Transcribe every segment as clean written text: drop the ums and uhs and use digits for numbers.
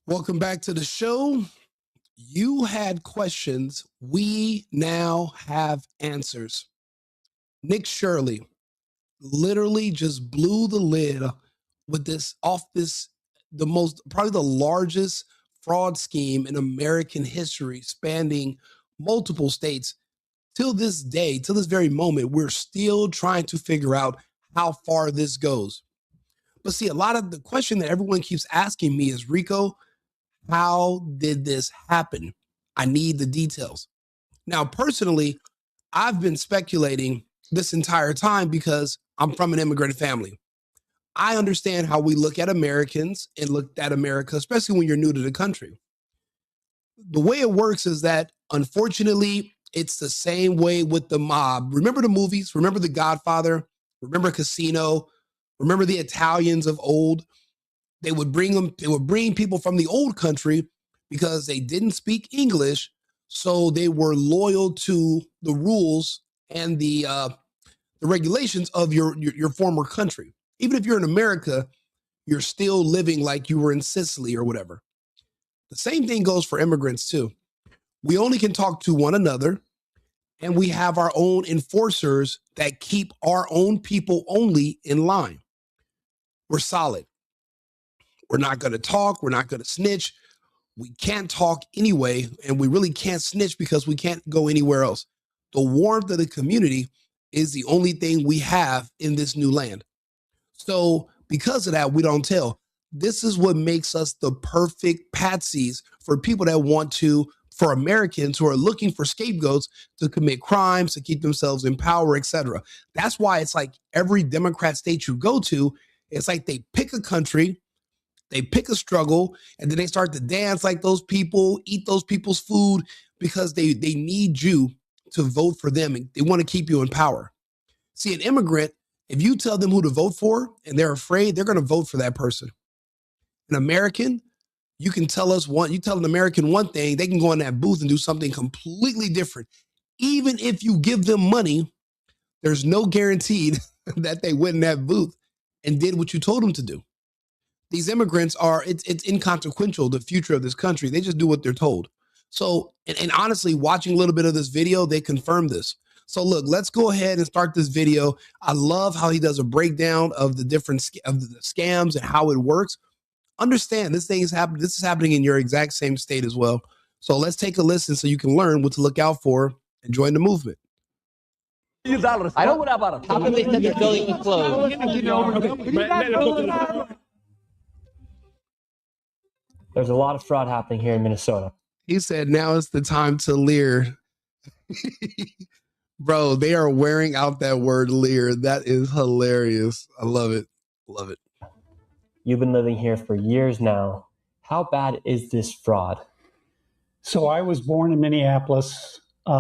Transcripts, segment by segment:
Welcome back to the show. You had questions. We now have answers. Nick Shirley literally just blew the lid with the most, probably the largest fraud scheme in American history, spanning multiple states. Till this day, till this very moment, we're still trying to figure out how far this goes. But see, a lot of the question that everyone keeps asking me is, Rico, how did this happen? I need the details. Now, personally, I've been speculating this entire time because I'm from an immigrant family. I understand how we look at Americans and look at America, especially when you're new to the country. The way it works is that, unfortunately, it's the same way with the mob. Remember the movies? Remember The Godfather? Remember Casino? Remember the Italians of old? They would bring people from the old country because they didn't speak English, so they were loyal to the rules and the regulations of your former country. Even if you're in America, you're still living like you were in Sicily or whatever. The same thing goes for immigrants too. We only can talk to one another, and we have our own enforcers that keep our own people only in line. We're solid. We're not going to talk. We're not going to snitch. We can't talk anyway, and we really can't snitch because we can't go anywhere else. The warmth of the community is the only thing we have in this new land. So because of that, we don't tell. This is what makes us the perfect patsies for people that want to, for Americans who are looking for scapegoats to commit crimes, to keep themselves in power, etc. That's why it's like every Democrat state you go to, it's like they pick a country, they pick a struggle, and then they start to dance like those people, eat those people's food because they need you to vote for them, and they want to keep you in power. See, an immigrant, if you tell them who to vote for and they're afraid, they're going to vote for that person. An American, you can tell you tell an American one thing, they can go in that booth and do something completely different. Even if you give them money, there's no guaranteed that they went in that booth and did what you told them to do. These immigrants it's inconsequential, the future of this country. They just do what they're told. So, and honestly, watching a little bit of this video, they confirm this. So look, let's go ahead and start this video. I love how he does a breakdown of the different of the scams and how it works. Understand this thing is happening. This is happening in your exact same state as well. So let's take a listen so you can learn what to look out for and join the movement. I don't know about how come they said the building was closed? There's a lot of fraud happening here in Minnesota. He said, now is the time to leer. Bro, they are wearing out that word leer. That is hilarious. I love it. Love it. You've been living here for years now. How bad is this fraud? So I was born in Minneapolis a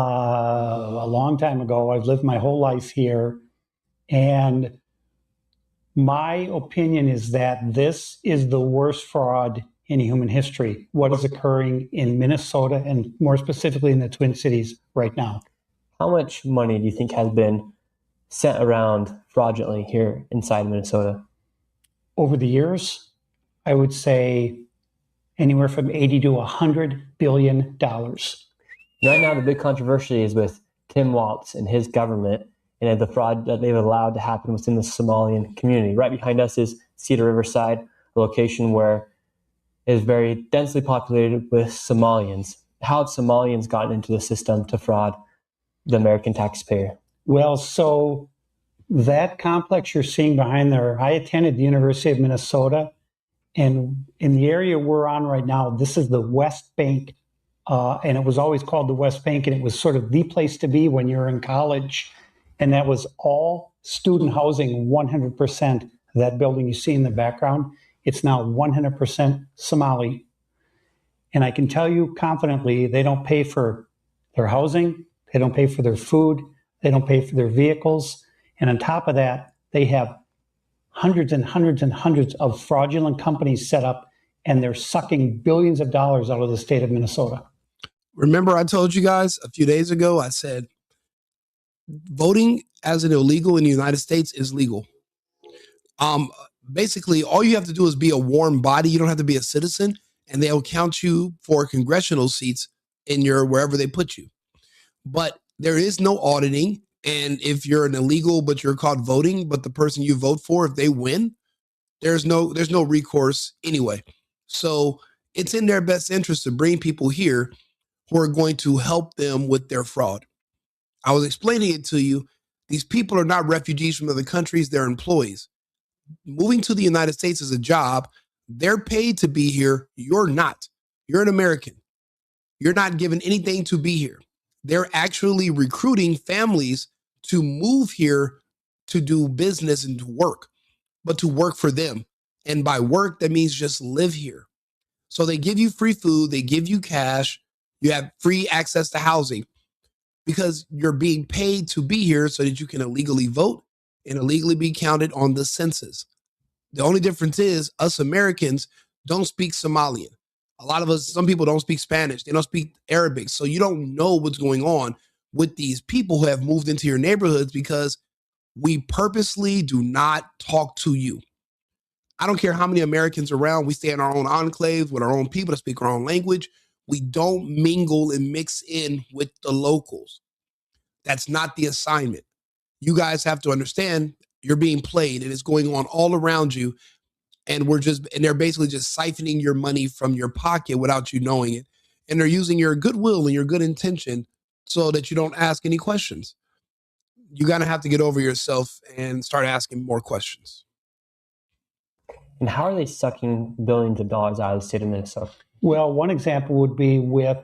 long time ago. I've lived my whole life here. And my opinion is that this is the worst fraud in human history, what is occurring in Minnesota and more specifically in the Twin Cities right now. How much money do you think has been sent around fraudulently here inside Minnesota? Over the years, I would say anywhere from 80 to $100 billion. Right now, the big controversy is with Tim Walz and his government and the fraud that they've allowed to happen within the Somalian community. Right behind us is Cedar Riverside, a location where it is very densely populated with Somalians. How have Somalians gotten into the system to fraud the American taxpayer? Well, so that complex you're seeing behind there, I attended the University of Minnesota, and in the area we're on right now, this is the West Bank, and it was always called the West Bank, and it was sort of the place to be when you're in college, and that was all student housing, 100%. That building you see in the background, it's now 100% Somali. And I can tell you confidently, they don't pay for their housing, they don't pay for their food, they don't pay for their vehicles. And on top of that, they have hundreds and hundreds and hundreds of fraudulent companies set up, and they're sucking billions of dollars out of the state of Minnesota. Remember, I told you guys a few days ago, I said, voting as an illegal in the United States is legal. Basically, all you have to do is be a warm body. You don't have to be a citizen. and they'll count you for congressional seats in your wherever they put you. But there is no auditing. And if you're an illegal, but you're caught voting, but the person you vote for, if they win, there's no recourse anyway. So it's in their best interest to bring people here who are going to help them with their fraud. I was explaining it to you. These people are not refugees from other countries. They're employees. Moving to the United States is a job. They're paid to be here. You're not. You're an American. You're not given anything to be here. They're actually recruiting families to move here to do business and to work, but to work for them. And by work, that means just live here. So they give you free food, they give you cash, you have free access to housing because you're being paid to be here so that you can illegally vote and illegally be counted on the census. The only difference is us Americans don't speak Somalian. A lot of us, some people don't speak Spanish. They don't speak Arabic. So you don't know what's going on with these people who have moved into your neighborhoods because we purposely do not talk to you. I don't care how many Americans are around. We stay in our own enclaves with our own people that speak our own language. We don't mingle and mix in with the locals. That's not the assignment. You guys have to understand you're being played and it's going on all around you. And they're basically just siphoning your money from your pocket without you knowing it. And they're using your goodwill and your good intention so that you don't ask any questions. You're going to have to get over yourself and start asking more questions. And how are they sucking billions of dollars out of the state of Minnesota? Well, one example would be with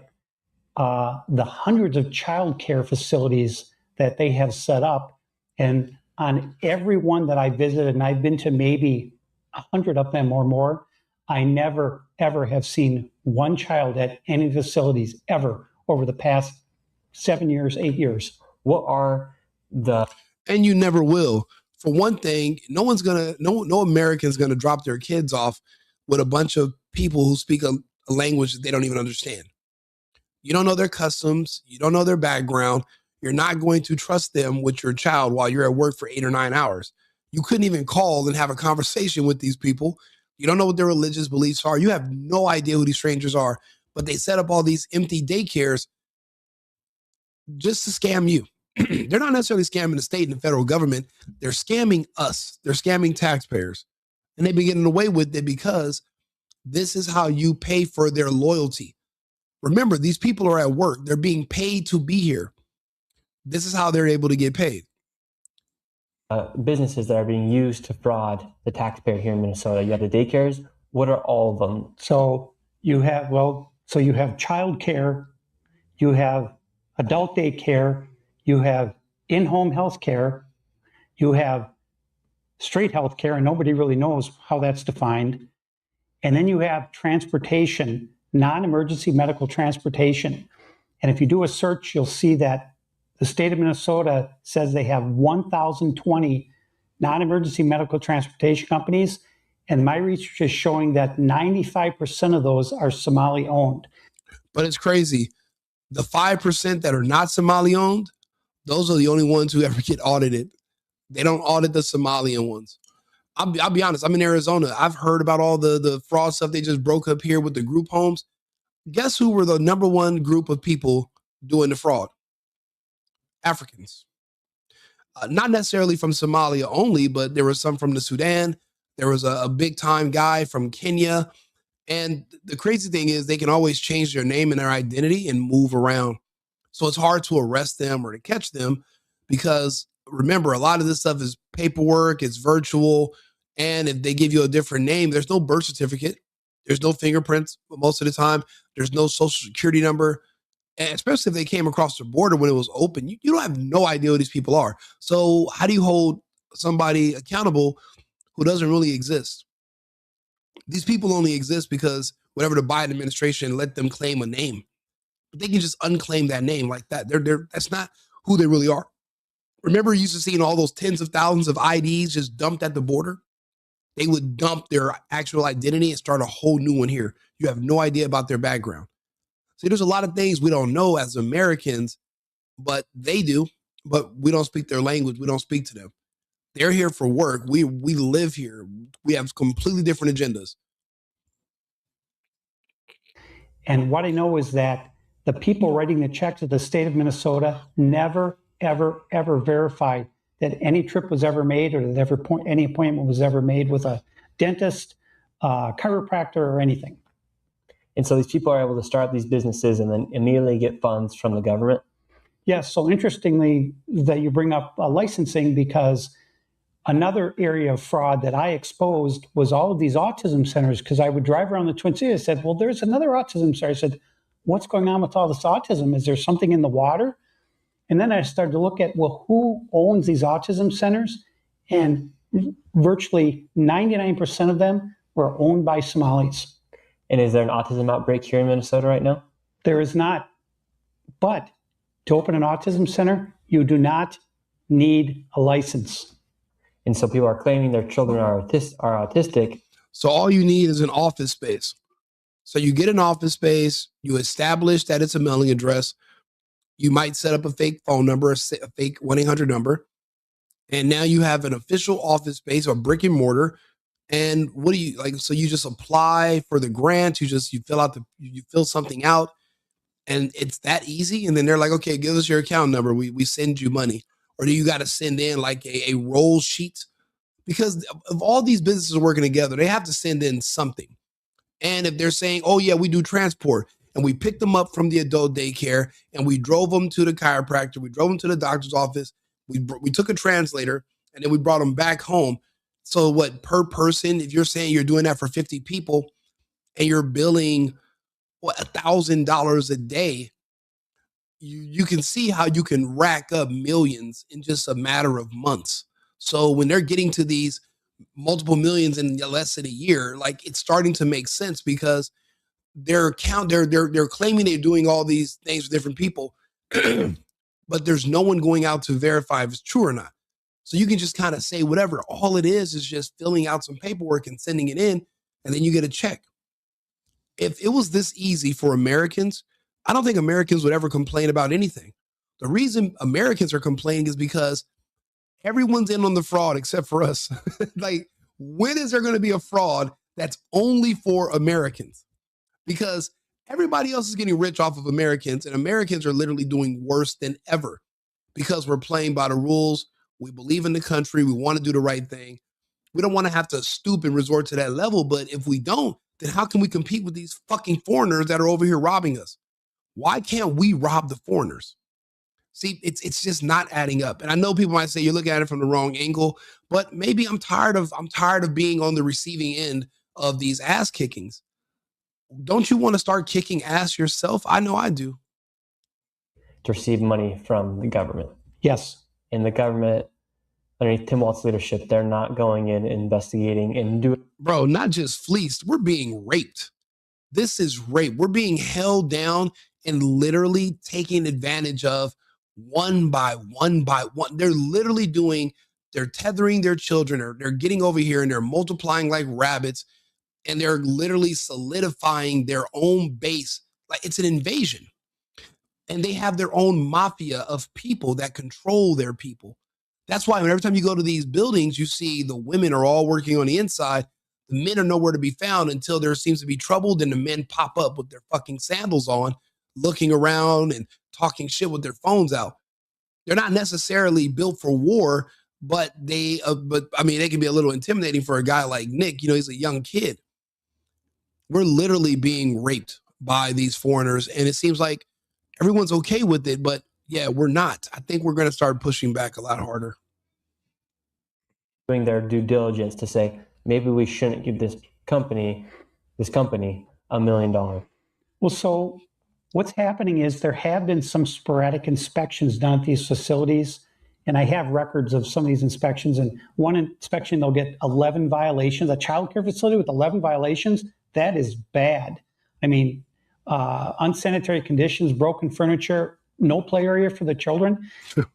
the hundreds of childcare facilities that they have set up. And on every one that I visited, and I've been to maybe 100 of them or more, I never, ever have seen one child at any facilities ever over the past 7 years, 8 years. What are the... And you never will. For one thing, no American's gonna drop their kids off with a bunch of people who speak a language that they don't even understand. You don't know their customs. You don't know their background. You're not going to trust them with your child while you're at work for 8 or 9 hours. You couldn't even call and have a conversation with these people. You don't know what their religious beliefs are. You have no idea who these strangers are, but they set up all these empty daycares just to scam you. They're not necessarily scamming the state and the federal government. They're scamming us. They're scamming taxpayers. And they've been getting away with it because this is how you pay for their loyalty. Remember, these people are at work. They're being paid to be here. This is how they're able to get paid. Businesses that are being used to fraud the taxpayer here in Minnesota. You have the daycares. What are all of them? So you have child care, you have adult daycare, you have in-home health care, you have straight health care, and nobody really knows how that's defined. And then you have transportation, non-emergency medical transportation. And if you do a search, you'll see that the state of Minnesota says they have 1,020 non-emergency medical transportation companies. And my research is showing that 95% of those are Somali owned. But it's crazy. The 5% that are not Somali owned, those are the only ones who ever get audited. They don't audit the Somalian ones. I'll be honest, I'm in Arizona. I've heard about all the fraud stuff they just broke up here with the group homes. Guess who were the number one group of people doing the fraud? Africans. Not necessarily from Somalia only, but there was some from the Sudan. There was a big time guy from Kenya. And the crazy thing is they can always change their name and their identity and move around. So it's hard to arrest them or to catch them because remember, a lot of this stuff is paperwork, it's virtual. And if they give you a different name, there's no birth certificate. There's no fingerprints most of the time. There's no social security number. And especially if they came across the border when it was open, you don't have no idea who these people are. So how do you hold somebody accountable who doesn't really exist? These people only exist because whatever the Biden administration let them claim a name. But they can just unclaim that name like that. That's not who they really are. Remember, you used to seeing all those tens of thousands of IDs just dumped at the border? They would dump their actual identity and start a whole new one here. You have no idea about their background. See, there's a lot of things we don't know as Americans, but they do. But we don't speak their language. We don't speak to them. They're here for work. We live here. We have completely different agendas. And what I know is that the people writing the checks at the state of Minnesota never, ever, ever verified that any trip was ever made or that any appointment was ever made with a dentist, chiropractor, or anything. And so these people are able to start these businesses and then immediately get funds from the government? Yes. So interestingly that you bring up licensing, because another area of fraud that I exposed was all of these autism centers, because I would drive around the Twin Cities. I said, well, there's another autism center. I said, what's going on with all this autism? Is there something in the water? And then I started to look at, well, who owns these autism centers? And virtually 99% of them were owned by Somalis. And is there an autism outbreak here in Minnesota right now? There is not. But to open an autism center, you do not need a license. And so people are claiming their children are autistic. So all you need is an office space. So you get an office space, you establish that it's a mailing address. You might set up a fake phone number, a fake 1-800 number. And now you have an official office space or brick and mortar. And what do you like? So you just apply for the grant. You fill something out, and it's that easy. And then they're like, okay, give us your account number. We send you money. Or do you got to send in like a roll sheet? Because of all these businesses working together, they have to send in something. And if they're saying, oh yeah, we do transport, and we picked them up from the adult daycare and we drove them to the chiropractor, we drove them to the doctor's office, we took a translator, and then we brought them back home. So what, per person, if you're saying you're doing that for 50 people and you're billing $1,000 a day, you can see how you can rack up millions in just a matter of months. So when they're getting to these multiple millions in less than a year, like, it's starting to make sense, because they're claiming they're doing all these things with different people, but there's no one going out to verify if it's true or not. So you can just kind of say whatever. All it is just filling out some paperwork and sending it in, and then you get a check. If it was this easy for Americans, I don't think Americans would ever complain about anything. The reason Americans are complaining is because everyone's in on the fraud except for us. Like, when is there going to be a fraud that's only for Americans? Because everybody else is getting rich off of Americans, and Americans are literally doing worse than ever because we're playing by the rules. We believe in the country. We want to do the right thing. We don't want to have to stoop and resort to that level. But if we don't, then how can we compete with these fucking foreigners that are over here robbing us? Why can't we rob the foreigners? See, it's just not adding up. And I know people might say you're looking at it from the wrong angle, but maybe I'm tired of being on the receiving end of these ass kickings. Don't you want to start kicking ass yourself? I know I do. To receive money from the government. Yes. And the government, underneath Tim Walz's leadership, they're not going in investigating and doing. Bro, not just fleeced, we're being raped. This is rape. We're being held down and literally taken advantage of one by one by one. They're literally they're tethering their children, or they're getting over here and they're multiplying like rabbits, and they're literally solidifying their own base. Like, it's an invasion. And they have their own mafia of people that control their people. That's why every time you go to these buildings, you see the women are all working on the inside. The men are nowhere to be found until there seems to be trouble. Then the men pop up with their fucking sandals on, looking around and talking shit with their phones out. They're not necessarily built for war, but they can be a little intimidating for a guy like Nick. You know, he's a young kid. We're literally being raped by these foreigners, and it seems like everyone's okay with it, but yeah, we're not. I think we're going to start pushing back a lot harder. Doing their due diligence to say, maybe we shouldn't give this company $1 million. Well, so what's happening is there have been some sporadic inspections done at these facilities, and I have records of some of these inspections. And one inspection, they'll get 11 violations. A childcare facility with 11 violations, that is bad. I mean, unsanitary conditions, broken furniture, no play area for the children.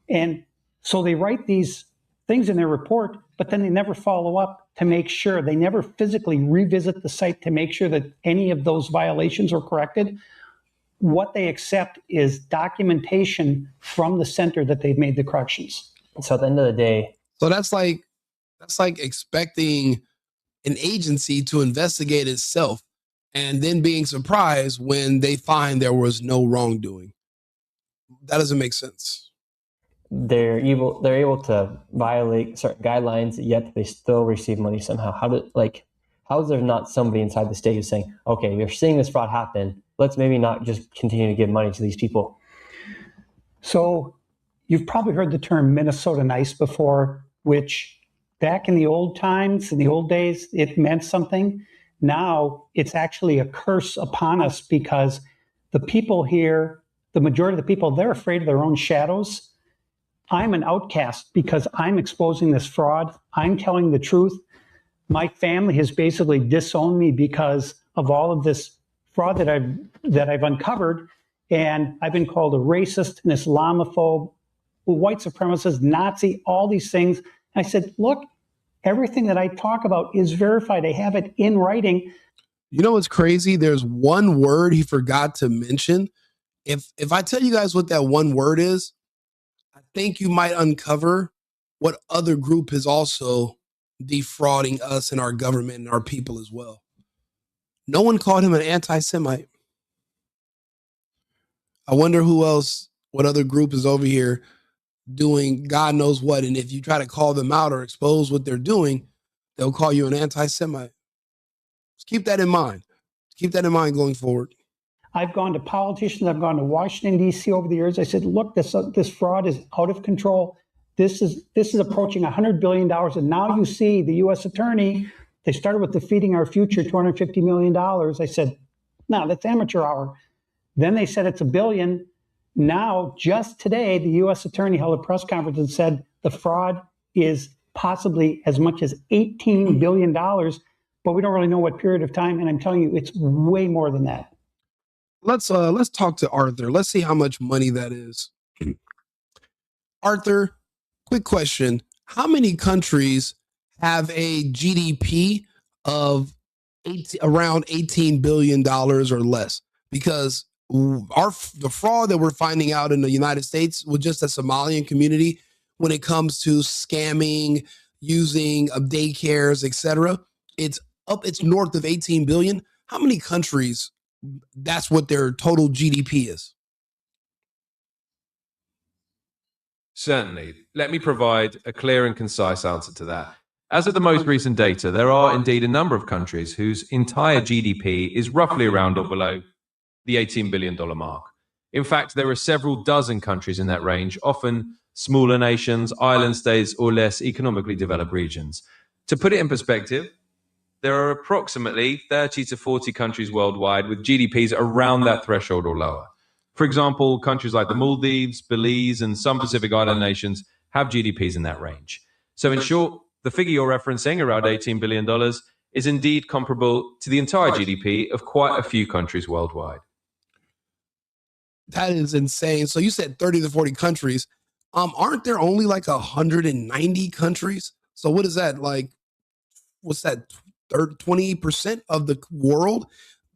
And so they write these things in their report, but then they never follow up to make sure. They never physically revisit the site to make sure that any of those violations are corrected. What they accept is documentation from the center that they've made the corrections. So at the end of the day. So that's like expecting an agency to investigate itself. and then being surprised when they find there was no wrongdoing. That doesn't make sense. They're able to violate certain guidelines, yet they still receive money somehow. How is there not somebody inside the state who's saying, okay, we're seeing this fraud happen, let's maybe not just continue to give money to these people? So you've probably heard the term Minnesota nice before, which back in the old times, in the old days, it meant something. Now it's actually a curse upon us because the people here, the majority of the people, they're afraid of their own shadows. I'm an outcast because I'm exposing this fraud. I'm telling the truth. My family has basically disowned me because of all of this fraud that I've uncovered. And I've been called a racist, an Islamophobe, white supremacist, Nazi, all these things. And I said, look, everything that I talk about is verified. I have it in writing. You know what's crazy? There's one word he forgot to mention. If I tell you guys what that one word is, I think you might uncover what other group is also defrauding us and our government and our people as well. No one called him an anti-Semite. I wonder who else, what other group is over here doing God knows what. And if you try to call them out or expose what they're doing, they'll call you an anti-Semite. Just keep that in mind. Keep that in mind going forward. I've gone to politicians. I've gone to Washington, D.C. over the years. I said, look, this fraud is out of control. This is approaching $100 billion. And now you see the U.S. attorney, they started with defeating our future, $250 million. I said, no, that's amateur hour. Then they said it's $1 billion. Now, just today, the U.S. attorney held a press conference and said the fraud is possibly as much as $18 billion, but we don't really know what period of time. And I'm telling you, it's way more than that. Let's talk to Arthur. Let's see how much money that is. Arthur, quick question. How many countries have a GDP of around $18 billion or less? Because the fraud that we're finding out in the United States with just the Somalian community when it comes to scamming, using daycares, etc., it's north of 18 billion. How many countries that's what their total GDP is? Certainly. Let me provide a clear and concise answer to that. As of the most recent data, there are indeed a number of countries whose entire GDP is roughly around or below the $18 billion mark. In fact, there are several dozen countries in that range, often smaller nations, island states, or less economically developed regions. To put it in perspective, there are approximately 30 to 40 countries worldwide with GDPs around that threshold or lower. For example, countries like the Maldives, Belize, and some Pacific Island nations have GDPs in that range. So in short, the figure you're referencing, around $18 billion, is indeed comparable to the entire GDP of quite a few countries worldwide. That is insane. So you said 30 to 40 countries. Aren't there only like 190 countries? So what is that like? What's that? 20% of the world?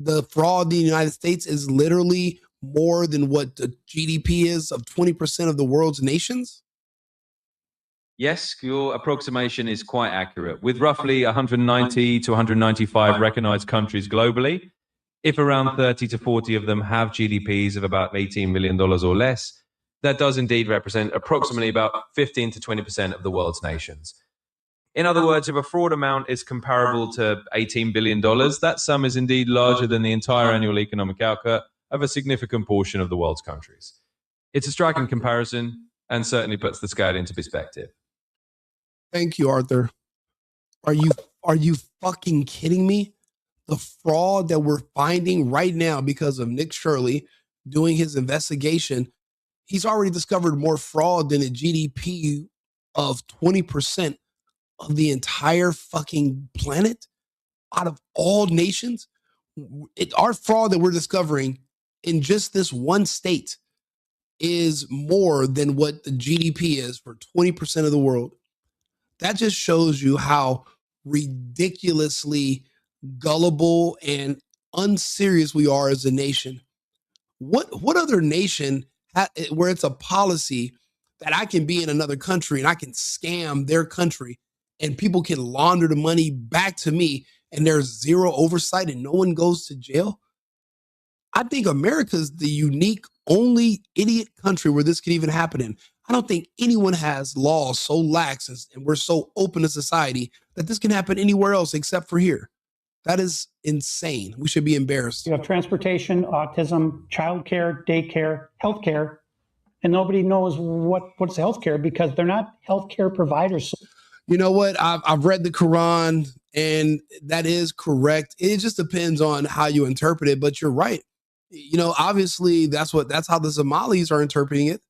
The fraud in the United States is literally more than what the GDP is of 20% of the world's nations? Yes, your approximation is quite accurate. With roughly 190 to 195 recognized countries globally, if around 30 to 40 of them have GDPs of about $18 million or less, that does indeed represent approximately about 15 to 20% of the world's nations. In other words, if a fraud amount is comparable to $18 billion, that sum is indeed larger than the entire annual economic output of a significant portion of the world's countries. It's a striking comparison and certainly puts the scale into perspective. Thank you, Arthur. Are you fucking kidding me? The fraud that we're finding right now because of Nick Shirley doing his investigation, he's already discovered more fraud than a GDP of 20% of the entire fucking planet out of all nations. Our fraud that we're discovering in just this one state is more than what the GDP is for 20% of the world. That just shows you how ridiculously gullible and unserious we are as a nation. What other nation where it's a policy that I can be in another country and I can scam their country and people can launder the money back to me and there's zero oversight and no one goes to jail. I think America's the unique, only idiot country where this could even happen in. I don't think anyone has laws so lax and we're so open a society that this can happen anywhere else except for here. That is insane. We should be embarrassed. You have transportation, autism, childcare, daycare, healthcare, and nobody knows what's healthcare because they're not healthcare providers. You know what? I've read the Quran, and that is correct. It just depends on how you interpret it, but you're right. You know, obviously that's how the Somalis are interpreting it.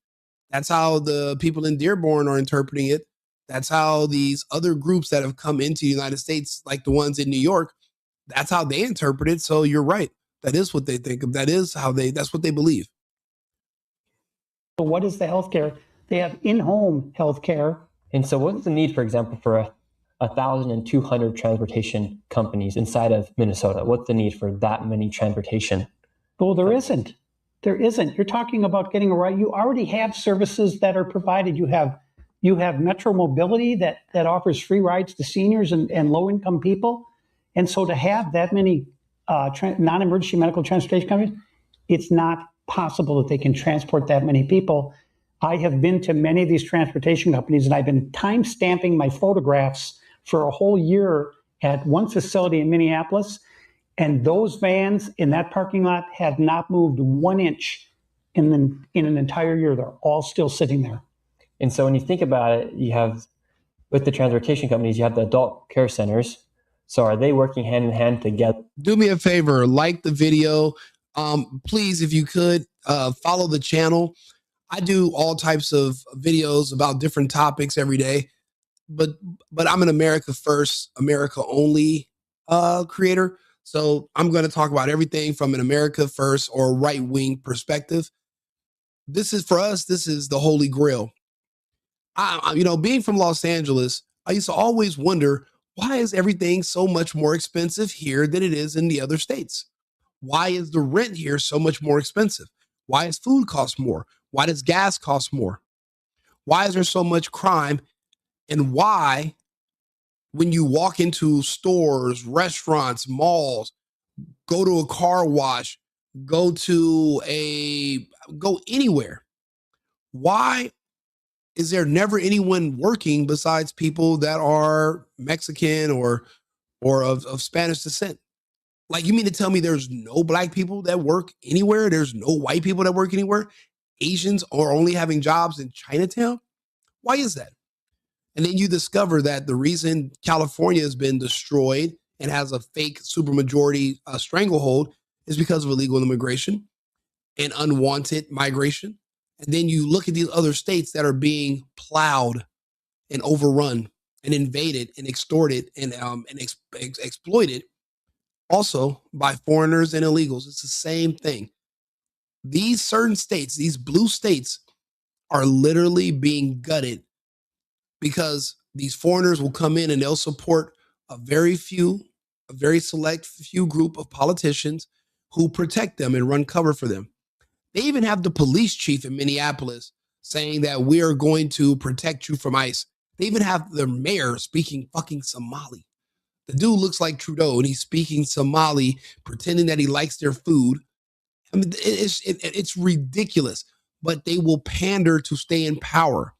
That's how the people in Dearborn are interpreting it. That's how these other groups that have come into the United States, like the ones in New York, that's how they interpret it. So you're right. That is what they think of. That's what they believe. So what is the healthcare? They have in-home healthcare. And so what's the need, for example, for 1,200 transportation companies inside of Minnesota? What's the need for that many transportation? Well, there isn't. There isn't. You're talking about getting a ride. You already have services that are provided. You have Metro Mobility that offers free rides to seniors and low-income people. And so to have that many non-emergency medical transportation companies, it's not possible that they can transport that many people. I have been to many of these transportation companies, and I've been time-stamping my photographs for a whole year at one facility in Minneapolis. And those vans in that parking lot have not moved 1 inch in an entire year. They're all still sitting there. And so when you think about it, you have, with the transportation companies, you have the adult care centers. So are they working hand in hand together? Do me a favor, like the video. Please, if you could, follow the channel. I do all types of videos about different topics every day, but I'm an America First, America Only creator. So I'm going to talk about everything from an America First or right-wing perspective. This is, for us, this is the Holy Grail. Being from Los Angeles, I used to always wonder, why is everything so much more expensive here than it is in the other states? Why is the rent here so much more expensive? Why does food cost more? Why does gas cost more? Why is there so much crime? And why, when you walk into stores, restaurants, malls, go to a car wash, go anywhere, why is there never anyone working besides people that are Mexican or of Spanish descent? Like, you mean to tell me there's no black people that work anywhere? There's no white people that work anywhere? Asians are only having jobs in Chinatown? Why is that? And then you discover that the reason California has been destroyed and has a fake supermajority stranglehold is because of illegal immigration and unwanted migration. And then you look at these other states that are being plowed and overrun and invaded and extorted and exploited also by foreigners and illegals. It's the same thing. These certain states, these blue states, are literally being gutted because these foreigners will come in and they'll support a very select few group of politicians who protect them and run cover for them. They even have the police chief in Minneapolis saying that we are going to protect you from ICE. They even have their mayor speaking fucking Somali. The dude looks like Trudeau and he's speaking Somali, pretending that he likes their food. I mean, it's ridiculous, but they will pander to stay in power.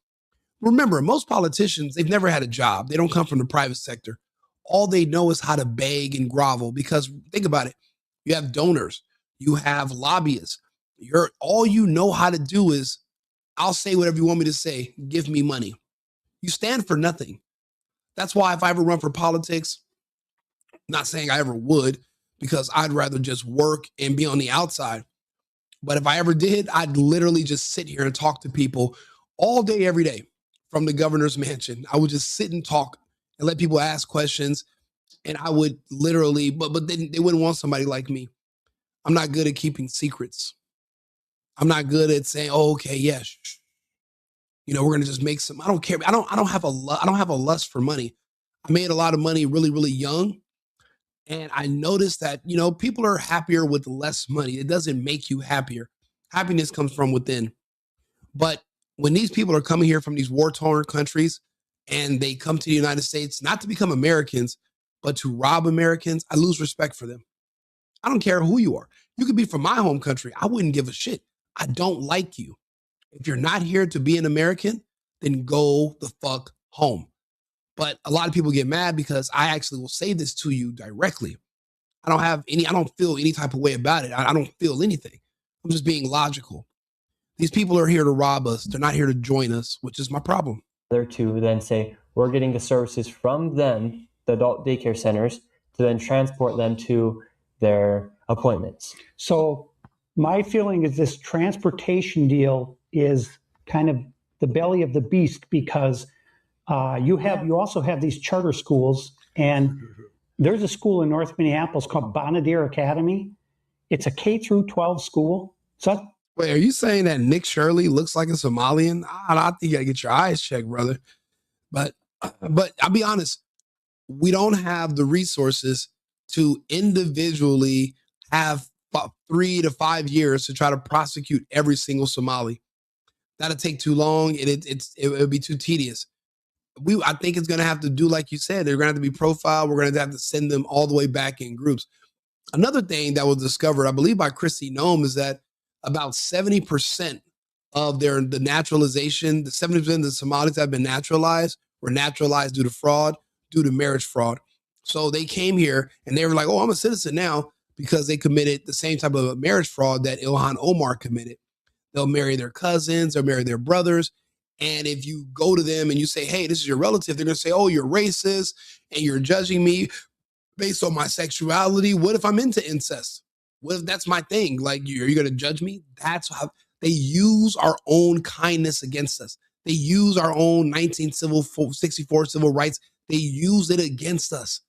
Remember, most politicians, they've never had a job. They don't come from the private sector. All they know is how to beg and grovel because, think about it, you have donors, you have lobbyists. All you know how to do is, I'll say whatever you want me to say, give me money. You stand for nothing. That's why if I ever run for politics, not saying I ever would, because I'd rather just work and be on the outside. But if I ever did, I'd literally just sit here and talk to people all day, every day from the governor's mansion. I would just sit and talk and let people ask questions. And I would literally, but then they wouldn't want somebody like me. I'm not good at keeping secrets. I'm not good at saying, oh, okay, yes. We're going to just make some, I don't care. I don't have a lust for money. I made a lot of money really, really young. And I noticed that, people are happier with less money. It doesn't make you happier. Happiness comes from within. But when these people are coming here from these war-torn countries and they come to the United States, not to become Americans, But to rob Americans, I lose respect for them. I don't care who you are. You could be from my home country. I wouldn't give a shit. I don't like you. If you're not here to be an American, then go the fuck home. But a lot of people get mad because I actually will say this to you directly. I don't feel any type of way about it. I don't feel anything. I'm just being logical. These people are here to rob us. They're not here to join us, which is my problem. There to then say, we're getting the services from them, the adult daycare centers, to then transport them to their appointments. So my feeling is this transportation deal is kind of the belly of the beast, because you also have these charter schools, and there's a school in North Minneapolis called Bonadir Academy. It's a K through 12 school. So wait, are you saying that Nick Shirley looks like a Somalian? I think you gotta get your eyes checked, brother. But I'll be honest, we don't have the resources to individually have 3 to 5 years to try to prosecute every single Somali. That'll take too long, and it would be too tedious. I think it's going to have to do like you said. They're going to have to be profiled. We're going to have to send them all the way back in groups. Another thing that was discovered, I believe, by Christy Nome, is that about 70% of the naturalization, the 70% of the Somalis that have been naturalized were naturalized due to fraud, due to marriage fraud. So they came here and they were like, oh, I'm a citizen now, because they committed the same type of marriage fraud that Ilhan Omar committed. They'll marry their cousins, they'll marry their brothers. And if you go to them and you say, hey, this is your relative, they're going to say, oh, you're racist and you're judging me based on my sexuality. What if I'm into incest? What if that's my thing? Like, are you going to judge me? That's how they use our own kindness against us. They use our own 1964 civil rights. They use it against us.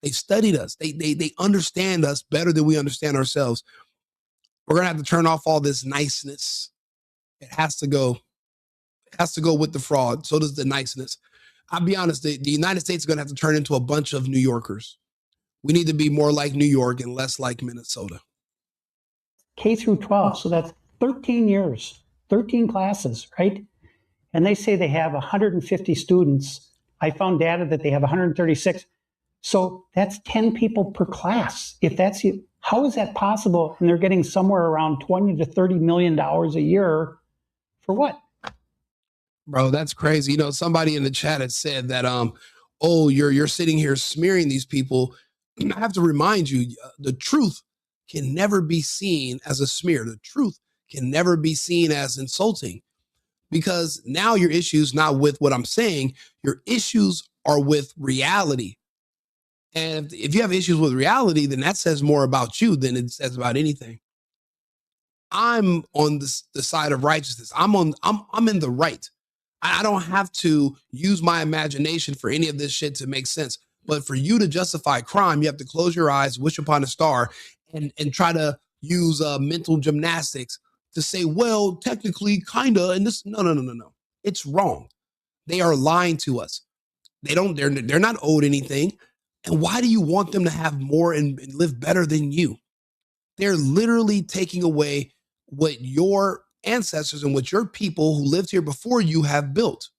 They've studied us. They understand us better than we understand ourselves. We're going to have to turn off all this niceness. It has to go. It has to go with the fraud. So does the niceness. I'll be honest, the United States is going to have to turn into a bunch of New Yorkers. We need to be more like New York and less like Minnesota. K through 12, so that's 13 years, 13 classes, right? And they say they have 150 students. I found data that they have 136. So that's 10 people per class. If that's it, how is that possible? And they're getting somewhere around $20 to $30 million a year for what? Bro, that's crazy. You know, somebody in the chat had said that, oh, you're sitting here smearing these people. I have to remind you, the truth can never be seen as a smear. The truth can never be seen as insulting, because now your issues not with what I'm saying, your issues are with reality. And if you have issues with reality, then that says more about you than it says about anything. I'm on the side of righteousness. I'm in the right. I don't have to use my imagination for any of this shit to make sense. But for you to justify crime, you have to close your eyes, wish upon a star, and try to use mental gymnastics to say, well, technically, kinda, and this. No. It's wrong. They are lying to us. They're not owed anything. And why do you want them to have more and live better than you? They're literally taking away what your ancestors and what your people who lived here before you have built.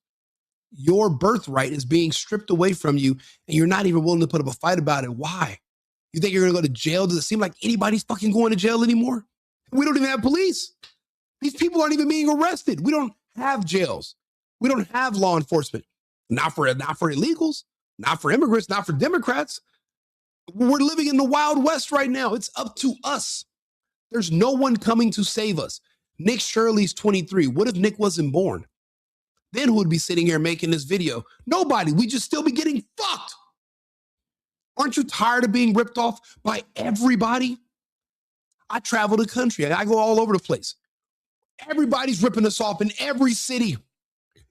Your birthright is being stripped away from you, and you're not even willing to put up a fight about it. Why? You think you're going to go to jail? Does it seem like anybody's fucking going to jail anymore? We don't even have police. These people aren't even being arrested. We don't have jails. We don't have law enforcement. Not for illegals, not for immigrants, not for Democrats. We're living in the Wild West right now. It's up to us. There's no one coming to save us. Nick Shirley's 23. What if Nick wasn't born? Then who would be sitting here making this video? Nobody. We just still be getting fucked. Aren't you tired of being ripped off by everybody? I travel the country. I go all over the place. Everybody's ripping us off in every city,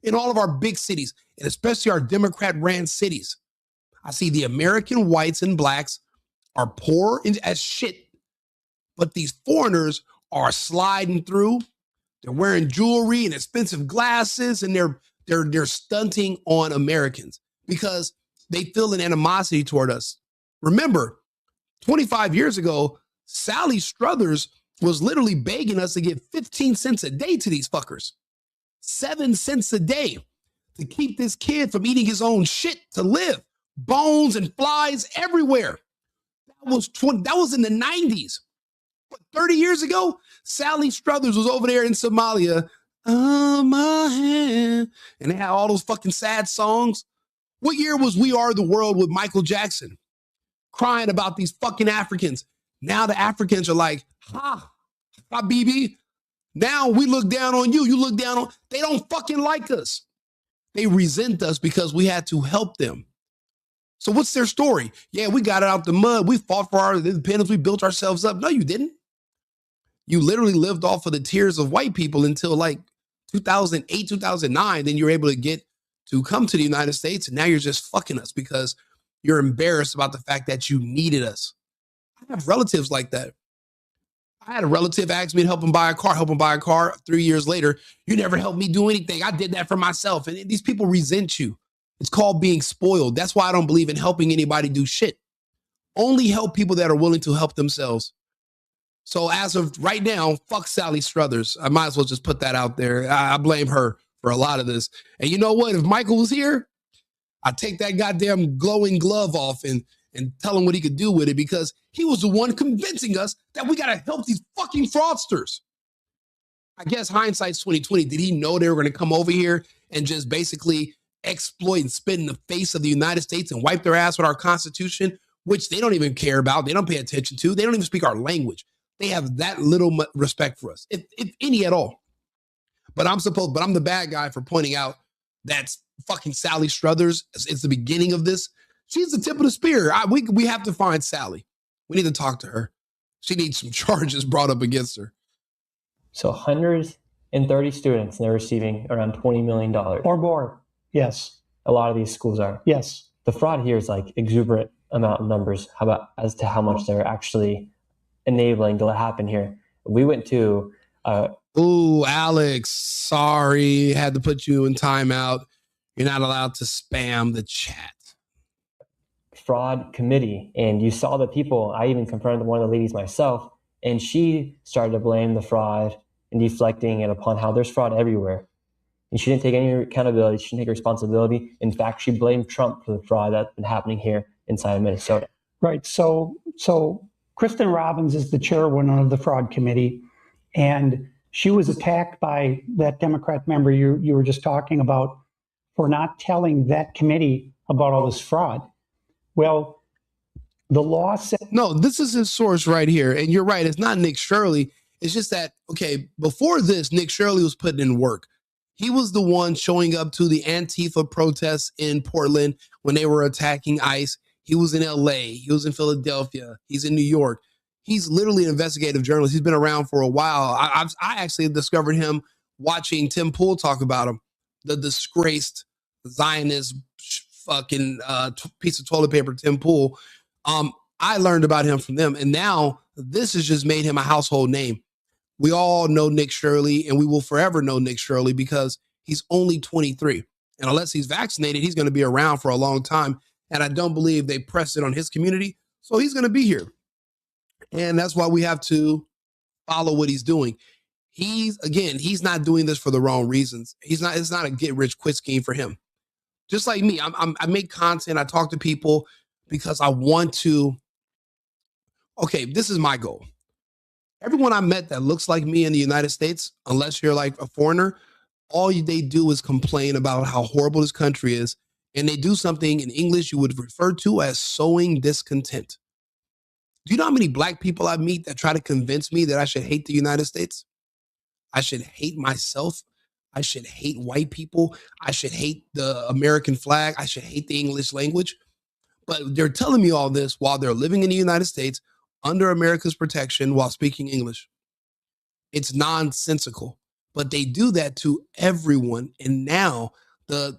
in all of our big cities, and especially our Democrat-ran cities. I see the American whites and blacks are poor as shit, but these foreigners are sliding through. They're wearing jewelry and expensive glasses, and they're stunting on Americans because they feel an animosity toward us. Remember, 25 years ago, Sally Struthers was literally begging us to give 15 cents a day to these fuckers. 7 cents a day to keep this kid from eating his own shit to live. bones and flies everywhere. That was in the 90s. But 30 years ago, Sally Struthers was over there in Somalia. Oh, my hand. And they had all those fucking sad songs. What year was We Are the World with Michael Jackson? Crying about these fucking Africans. Now the Africans are like, ha, Habibi. Now we look down on you. You look down on, they don't fucking like us. They resent us because we had to help them. So what's their story? Yeah, we got it out the mud. We fought for our independence. We built ourselves up. No, you didn't. You literally lived off of the tears of white people until like 2008, 2009. Then you're able to get to come to the United States. And now you're just fucking us because you're embarrassed about the fact that you needed us. I have relatives like that. I had a relative ask me to help him buy a car. 3 years later, you never helped me do anything. I did that for myself. And these people resent you. It's called being spoiled. That's why I don't believe in helping anybody do shit. Only help people that are willing to help themselves. So as of right now, fuck Sally Struthers. I might as well just put that out there. I blame her for a lot of this. And you know what? If Michael was here, I'd take that goddamn glowing glove off and tell him what he could do with it, because he was the one convincing us that we got to help these fucking fraudsters. I guess hindsight's 2020. Did he know they were going to come over here and just basically exploit and spit in the face of the United States and wipe their ass with our Constitution, which they don't even care about. They don't pay attention to. They don't even speak our language. They have that little respect for us, if any at all. But I'm the bad guy for pointing out that fucking Sally Struthers is the beginning of this. She's the tip of the spear. We have to find Sally. We need to talk to her. She needs some charges brought up against her. So 130 students, and they're receiving around $20 million. Or more. Yes. A lot of these schools are. Yes. The fraud here is like exuberant amount of numbers. How about as to how much they're actually enabling to happen here? We went to... Ooh, Alex, sorry. Had to put you in timeout. You're not allowed to spam the chat. Fraud committee, and you saw the people. I even confronted one of the ladies myself, and she started to blame the fraud and deflecting it upon how there's fraud everywhere. And she didn't take any accountability. She didn't take responsibility. In fact, she blamed Trump for the fraud that's been happening here inside of Minnesota. Right. So Kristen Robbins is the chairwoman of the fraud committee, and she was attacked by that Democrat member you were just talking about for not telling that committee about all this fraud. Well, the law said... No, this is his source right here. And you're right. It's not Nick Shirley. It's just that, okay, before this, Nick Shirley was putting in work. He was the one showing up to the Antifa protests in Portland when they were attacking ICE. He was in LA. He was in Philadelphia. He's in New York. He's literally an investigative journalist. He's been around for a while. I actually discovered him watching Tim Pool talk about him, the disgraced Zionist fucking piece of toilet paper, Tim Pool. I learned about him from them. And now this has just made him a household name. We all know Nick Shirley, and we will forever know Nick Shirley because he's only 23. And unless he's vaccinated, he's going to be around for a long time. And I don't believe they pressed it on his community. So he's going to be here. And that's why we have to follow what he's doing. He's not doing this for the wrong reasons. It's not a get rich quick scheme for him. Just like me, I make content. I talk to people because I want to. Okay, this is my goal. Everyone I met that looks like me in the United States, unless you're like a foreigner, all they do is complain about how horrible this country is. And they do something in English you would refer to as sowing discontent. Do you know how many black people I meet that try to convince me that I should hate the United States? I should hate myself. I should hate white people. I should hate the American flag. I should hate the English language. But they're telling me all this while they're living in the United States under America's protection while speaking English. It's nonsensical, but they do that to everyone. And now there's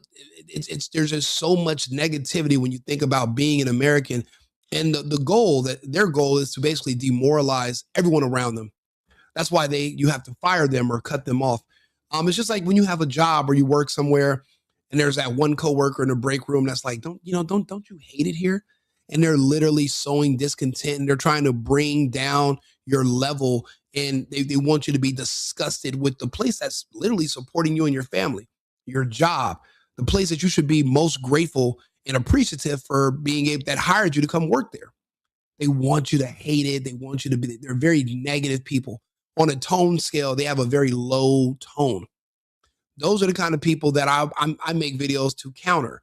just so much negativity when you think about being an American. And their goal is to basically demoralize everyone around them. That's why you have to fire them or cut them off. It's just like when you have a job or you work somewhere and there's that one coworker in the break room that's like, don't you hate it here? And they're literally sowing discontent and they're trying to bring down your level, and they want you to be disgusted with the place that's literally supporting you and your family, your job, the place that you should be most grateful and appreciative for being able that hired you to come work there. They want you to hate it. They want you to be, they're very negative people. On a tone scale, they have a very low tone. Those are the kind of people that I make videos to counter.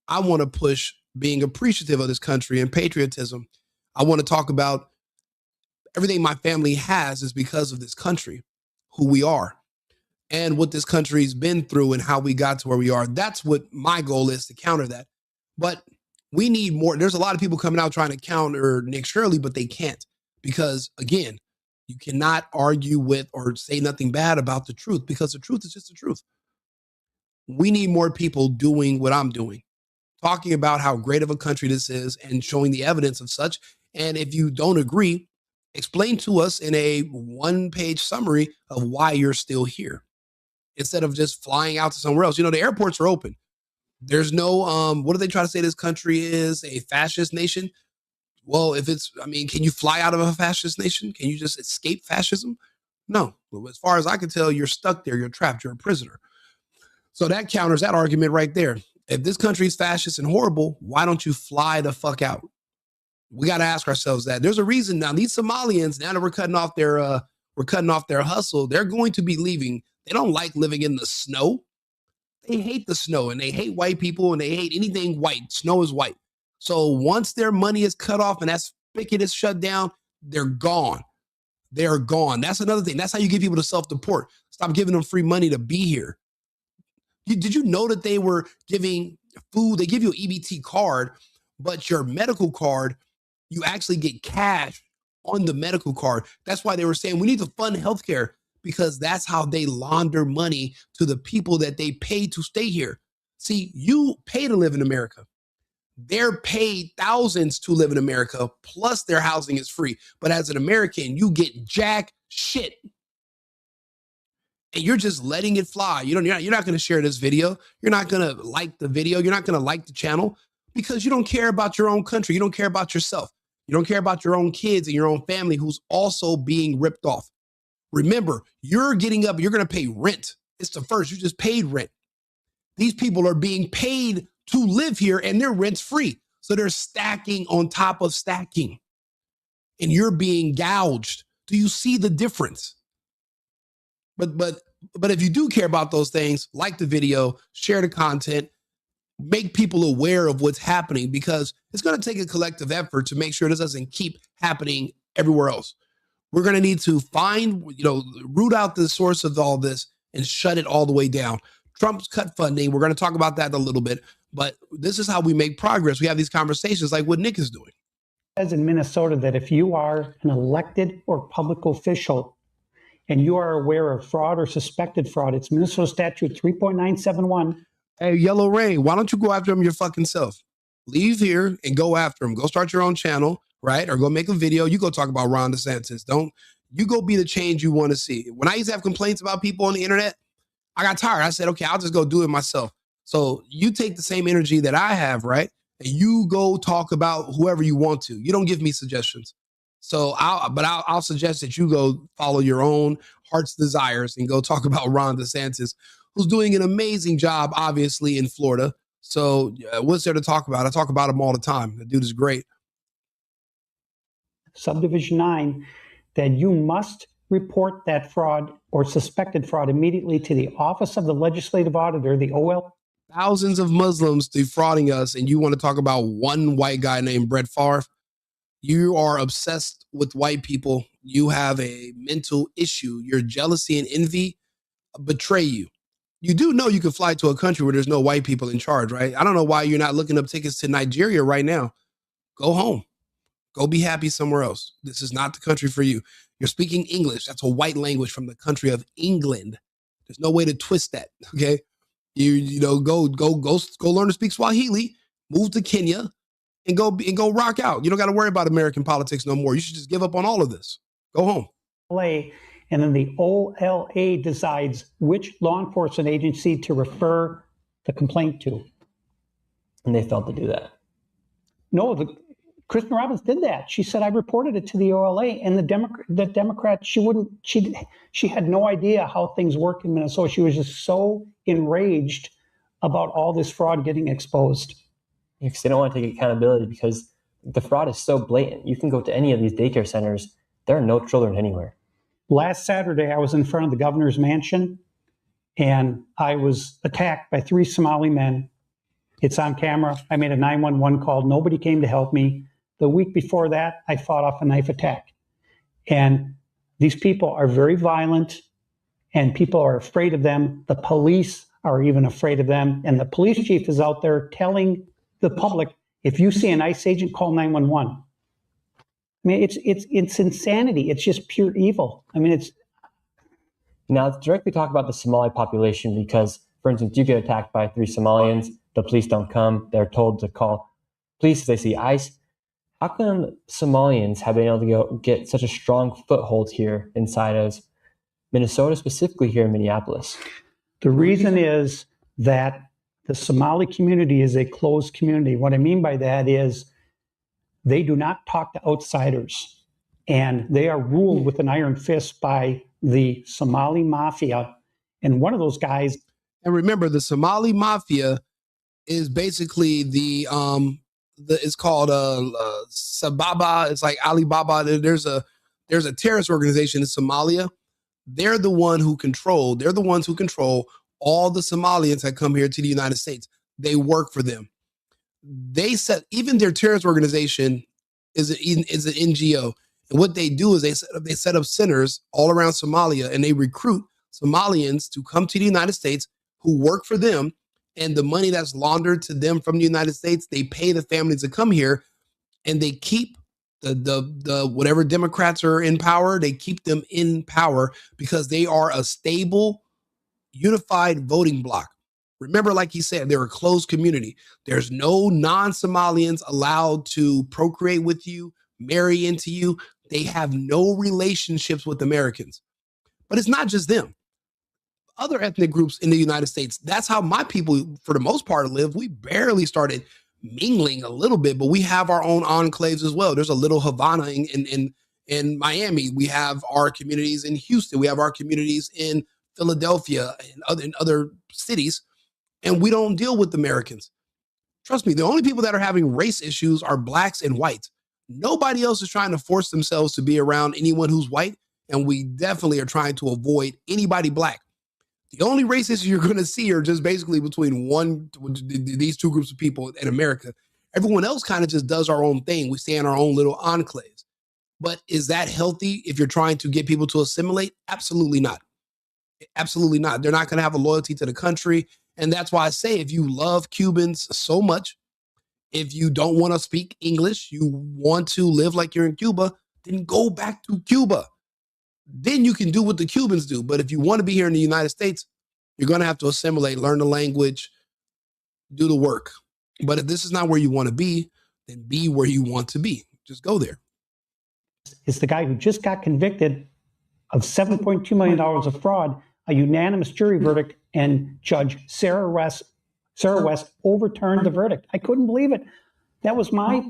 I want to push being appreciative of this country and patriotism. I want to talk about everything my family has is because of this country, who we are, and what this country's been through and how we got to where we are. That's what my goal is, to counter that. But we need more. There's a lot of people coming out trying to counter Nick Shirley, but they can't, because again, you cannot argue with or say nothing bad about the truth, because the truth is just the truth. We need more people doing what I'm doing, talking about how great of a country this is and showing the evidence of such. And if you don't agree, explain to us in a one-page summary of why you're still here, instead of just flying out to somewhere else. You know, the airports are open. There's no, what do they try to say this country is? A fascist nation? Well, if it's, I mean, can you fly out of a fascist nation? Can you just escape fascism? No. Well, as far as I can tell, you're stuck there. You're trapped. You're a prisoner. So that counters that argument right there. If this country is fascist and horrible, why don't you fly the fuck out? We got to ask ourselves that. There's a reason now. These Somalians, now that we're cutting off their hustle, they're going to be leaving. They don't like living in the snow. They hate the snow, and they hate white people, and they hate anything white. Snow is white. So once their money is cut off and that spigot is shut down, they're gone. They're gone. That's another thing. That's how you get people to self-deport. Stop giving them free money to be here. Did you know that they were giving food? They give you an EBT card, but your medical card, you actually get cash on the medical card. That's why they were saying we need to fund healthcare, because that's how they launder money to the people that they pay to stay here. See, you pay to live in America. They're paid thousands to live in America, plus their housing is free. But as an American, you get jack shit. And you're just letting it fly. You're not going to share this video. You're not going to like the video. You're not going to like the channel, because you don't care about your own country. You don't care about yourself. You don't care about your own kids and your own family who's also being ripped off. Remember, you're getting up, you're going to pay rent. It's the first, you just paid rent. These people are being paid to live here and their rent's free. So they're stacking on top of stacking, and you're being gouged. Do you see the difference? But if you do care about those things, like the video, share the content, make people aware of what's happening, because it's going to take a collective effort to make sure this doesn't keep happening everywhere else. We're going to need to find, root out the source of all this and shut it all the way down. Trump's cut funding. We're going to talk about that in a little bit, but this is how we make progress. We have these conversations like what Nick is doing. As in Minnesota, that if you are an elected or public official and you are aware of fraud or suspected fraud, it's Minnesota Statute 3.971. Hey, Yellow Rain, why don't you go after him your fucking self? Leave here and go after him. Go start your own channel, right? Or go make a video. You go talk about Ron DeSantis. You go be the change you want to see. When I used to have complaints about people on the internet, I got tired. I said, okay, I'll just go do it myself. So you take the same energy that I have, right? And you go talk about whoever you want to. You don't give me suggestions. So I'll suggest that you go follow your own heart's desires and go talk about Ron DeSantis, who's doing an amazing job, obviously, in Florida. So what's there to talk about? I talk about him all the time. The dude is great. Subdivision 9, that you must report that fraud or suspected fraud immediately to the Office of the Legislative Auditor, the OL. Thousands of Muslims defrauding us, and you want to talk about one white guy named Brett Favre? You are obsessed with white people. You have a mental issue. Your jealousy and envy betray you. You do know you can fly to a country where there's no white people in charge, right? I don't know why you're not looking up tickets to Nigeria right now. Go home. Go be happy somewhere else. This is not the country for you. You're speaking English. That's a white language from the country of England. There's no way to twist that, okay? Go learn to speak Swahili, move to Kenya, and go rock out. You don't got to worry about American politics no more. You should just give up on all of this. Go home. And then the OLA decides which law enforcement agency to refer the complaint to. And they failed to do that. No, Kristen Robbins did that. She said, I reported it to the OLA, and the Democrat, she had no idea how things work in Minnesota. She was just so enraged about all this fraud getting exposed. because they don't want to take accountability because the fraud is so blatant. You can go to any of these daycare centers. There are no children anywhere. Last Saturday, I was in front of the governor's mansion, and I was attacked by 3 Somali men. It's on camera. I made a 911 call. Nobody came to help me. The week before that, I fought off a knife attack. And these people are very violent, and people are afraid of them. The police are even afraid of them. And the police chief is out there telling the public, if you see an ICE agent, call 911. I mean, it's insanity. It's just pure evil. I mean, it's. Now, let's directly talk about the Somali population because, for instance, you get attacked by 3 Somalians, the police don't come, they're told to call police if they see ICE. How come Somalians have been able to get such a strong foothold here inside of Minnesota, specifically here in Minneapolis? The reason is that the Somali community is a closed community. What I mean by that is they do not talk to outsiders, and they are ruled with an iron fist by the Somali mafia. And one of those guys. And remember, the Somali mafia is basically it's called Sababa. It's like Alibaba. There's a terrorist organization in Somalia. They're the ones who control all the Somalians that come here to the United States. They work for them. Even their terrorist organization is an NGO. And what they do is they set up centers all around Somalia, and they recruit Somalians to come to the United States who work for them. And the money that's laundered to them from the United States, they pay the families to come here, and they keep the whatever Democrats are in power, they keep them in power because they are a stable, unified voting bloc. Remember, like he said, they're a closed community. There's no non-Somalians allowed to procreate with you, marry into you. They have no relationships with Americans. But it's not just them. Other ethnic groups in the United States, that's how my people, for the most part, live. We barely started mingling a little bit, but we have our own enclaves as well. There's a little Havana in Miami. We have our communities in Houston. We have our communities in Philadelphia and in other cities, and we don't deal with Americans. Trust me, the only people that are having race issues are blacks and whites. Nobody else is trying to force themselves to be around anyone who's white, and we definitely are trying to avoid anybody black. The only race issues you're going to see are just basically between these 2 groups of people in America. Everyone else kind of just does our own thing. We stay in our own little enclaves. But is that healthy if you're trying to get people to assimilate? Absolutely not. Absolutely not. They're not going to have a loyalty to the country. And that's why I say if you love Cubans so much, if you don't want to speak English, you want to live like you're in Cuba, then go back to Cuba. Then you can do what the Cubans do. But if you want to be here in the United States, you're going to have to assimilate, learn the language, do the work. But if this is not where you want to be, then be where you want to be. Just go there. It's the guy who just got convicted of $7.2 million of fraud, a unanimous jury verdict, and Judge Sarah West overturned the verdict. I couldn't believe it. That was my.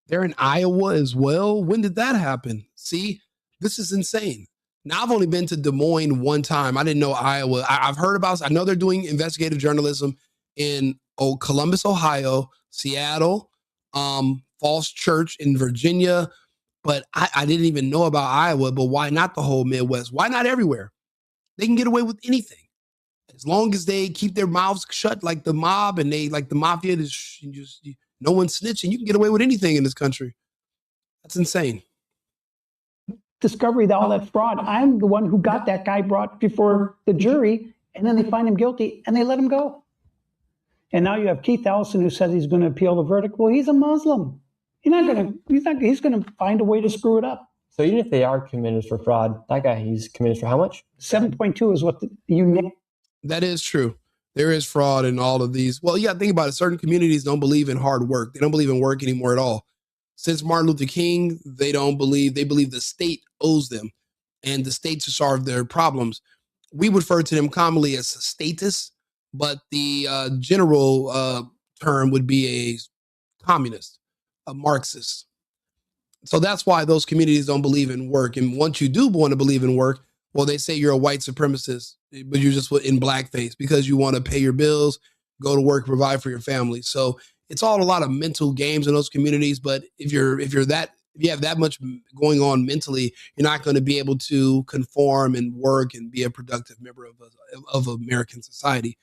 They're in Iowa as well. When did that happen? See? This is insane. Now, I've only been to Des Moines one time. I didn't know Iowa. I've heard about, I know they're doing investigative journalism in Columbus, Ohio, Seattle, Falls Church in Virginia. But I didn't even know about Iowa. But why not the whole Midwest? Why not everywhere? They can get away with anything. As long as they keep their mouths shut like the mob and they like the mafia, just no one's snitching. You can get away with anything in this country. That's insane. Discovery of all that fraud. I'm the one who got that guy brought before the jury, and then they find him guilty and they let him go. And now you have Keith Ellison who says he's going to appeal the verdict. Well, he's a Muslim. He's going to find a way to screw it up. So even if they are committed for fraud, that guy, he's committed for how much? 7.2 is what you name. That is true. There is fraud in all of these. Well, yeah, think about it. Certain communities don't believe in hard work. They don't believe in work anymore at all. Since Martin Luther King, they believe the state owes them and the state to solve their problems. We refer to them commonly as statists, but the general term would be a communist, a Marxist. So that's why those communities don't believe in work. And once you do want to believe in work, well, they say you're a white supremacist, but you're just in blackface because you want to pay your bills, go to work, provide for your family. So it's all a lot of mental games in those communities. But if you have that much going on mentally, you're not going to be able to conform and work and be a productive member of American society.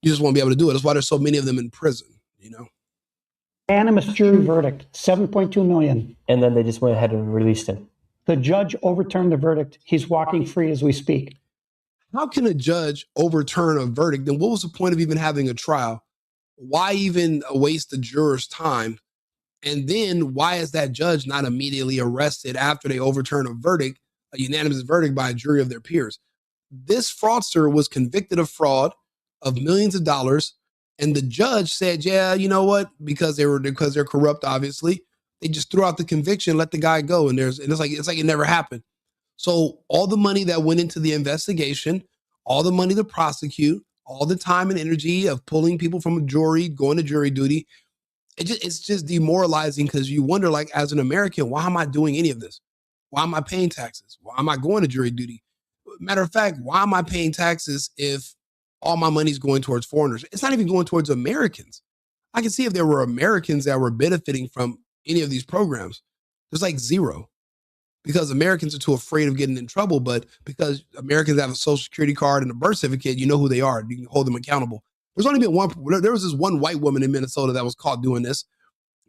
You just won't be able to do it. That's why there's so many of them in prison, you know. Unanimous jury verdict, 7.2 million. And then they just went ahead and released him. The judge overturned the verdict. He's walking free as we speak. How can a judge overturn a verdict? Then what was the point of even having a trial? Why even waste the juror's time? And then why is that judge not immediately arrested after they overturn a verdict, a unanimous verdict by a jury of their peers? This fraudster was convicted of fraud of millions of dollars. And the judge said, yeah, you know what? Because they're corrupt, obviously. They just threw out the conviction, let the guy go. And it's like it never happened. So all the money that went into the investigation, all the money to prosecute, all the time and energy of pulling people from a jury, going to jury duty, it's just demoralizing, because you wonder, like, as an American, why am I doing any of this? Why am I paying taxes? Why am I going to jury duty? Matter of fact, why am I paying taxes if all my money's going towards foreigners? It's not even going towards Americans. I can see if there were Americans that were benefiting from any of these programs. There's like zero, because Americans are too afraid of getting in trouble. But because Americans have a social security card and a birth certificate, you know who they are. You can hold them accountable. There was this one white woman in Minnesota that was caught doing this,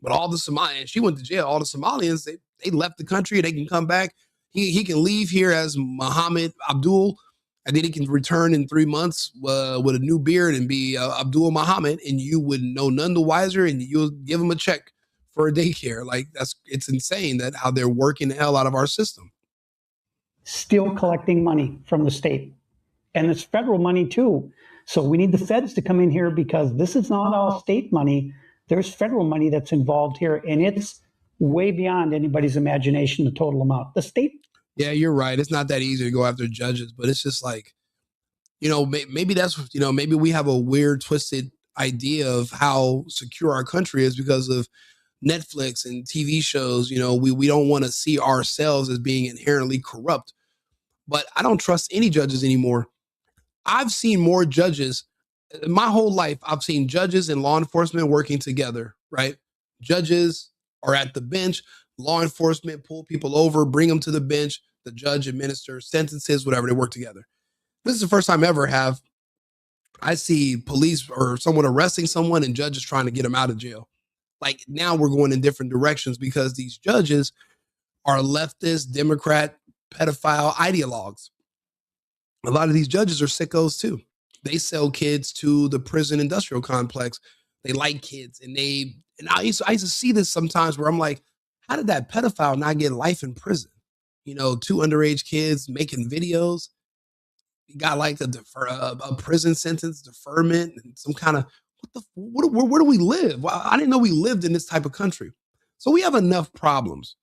but all the Somalians, she went to jail. All the Somalians, they left the country. They can come back. He can leave here as Muhammad Abdul, and then he can return in 3 months with a new beard and be Abdul Muhammad, and you would know none the wiser, and you'll give him a check for a daycare. Like, it's insane that how they're working the hell out of our system. Still collecting money from the state. And it's federal money too. So we need the feds to come in here, because this is not all state money. There's federal money that's involved here, and it's way beyond anybody's imagination, the total amount. The state. Yeah, you're right. It's not that easy to go after judges, but it's just like, maybe that's, maybe we have a weird, twisted idea of how secure our country is because of Netflix and TV shows. We don't want to see ourselves as being inherently corrupt. But I don't trust any judges anymore. I've seen more judges my whole life. I've seen judges and law enforcement working together, right? Judges are at the bench, law enforcement pull people over, bring them to the bench, the judge administers sentences, whatever, they work together. This is the first time ever I see police or someone arresting someone and judges trying to get them out of jail. Like, now we're going in different directions because these judges are leftist, Democrat, pedophile ideologues. A lot of these judges are sickos too. They sell kids to the prison industrial complex. They like kids, and I used to see this sometimes where I'm like, how did that pedophile not get life in prison? 2 underage kids making videos. He got like a prison sentence deferment and some kind of where do we live? Well, I didn't know we lived in this type of country. So we have enough problems,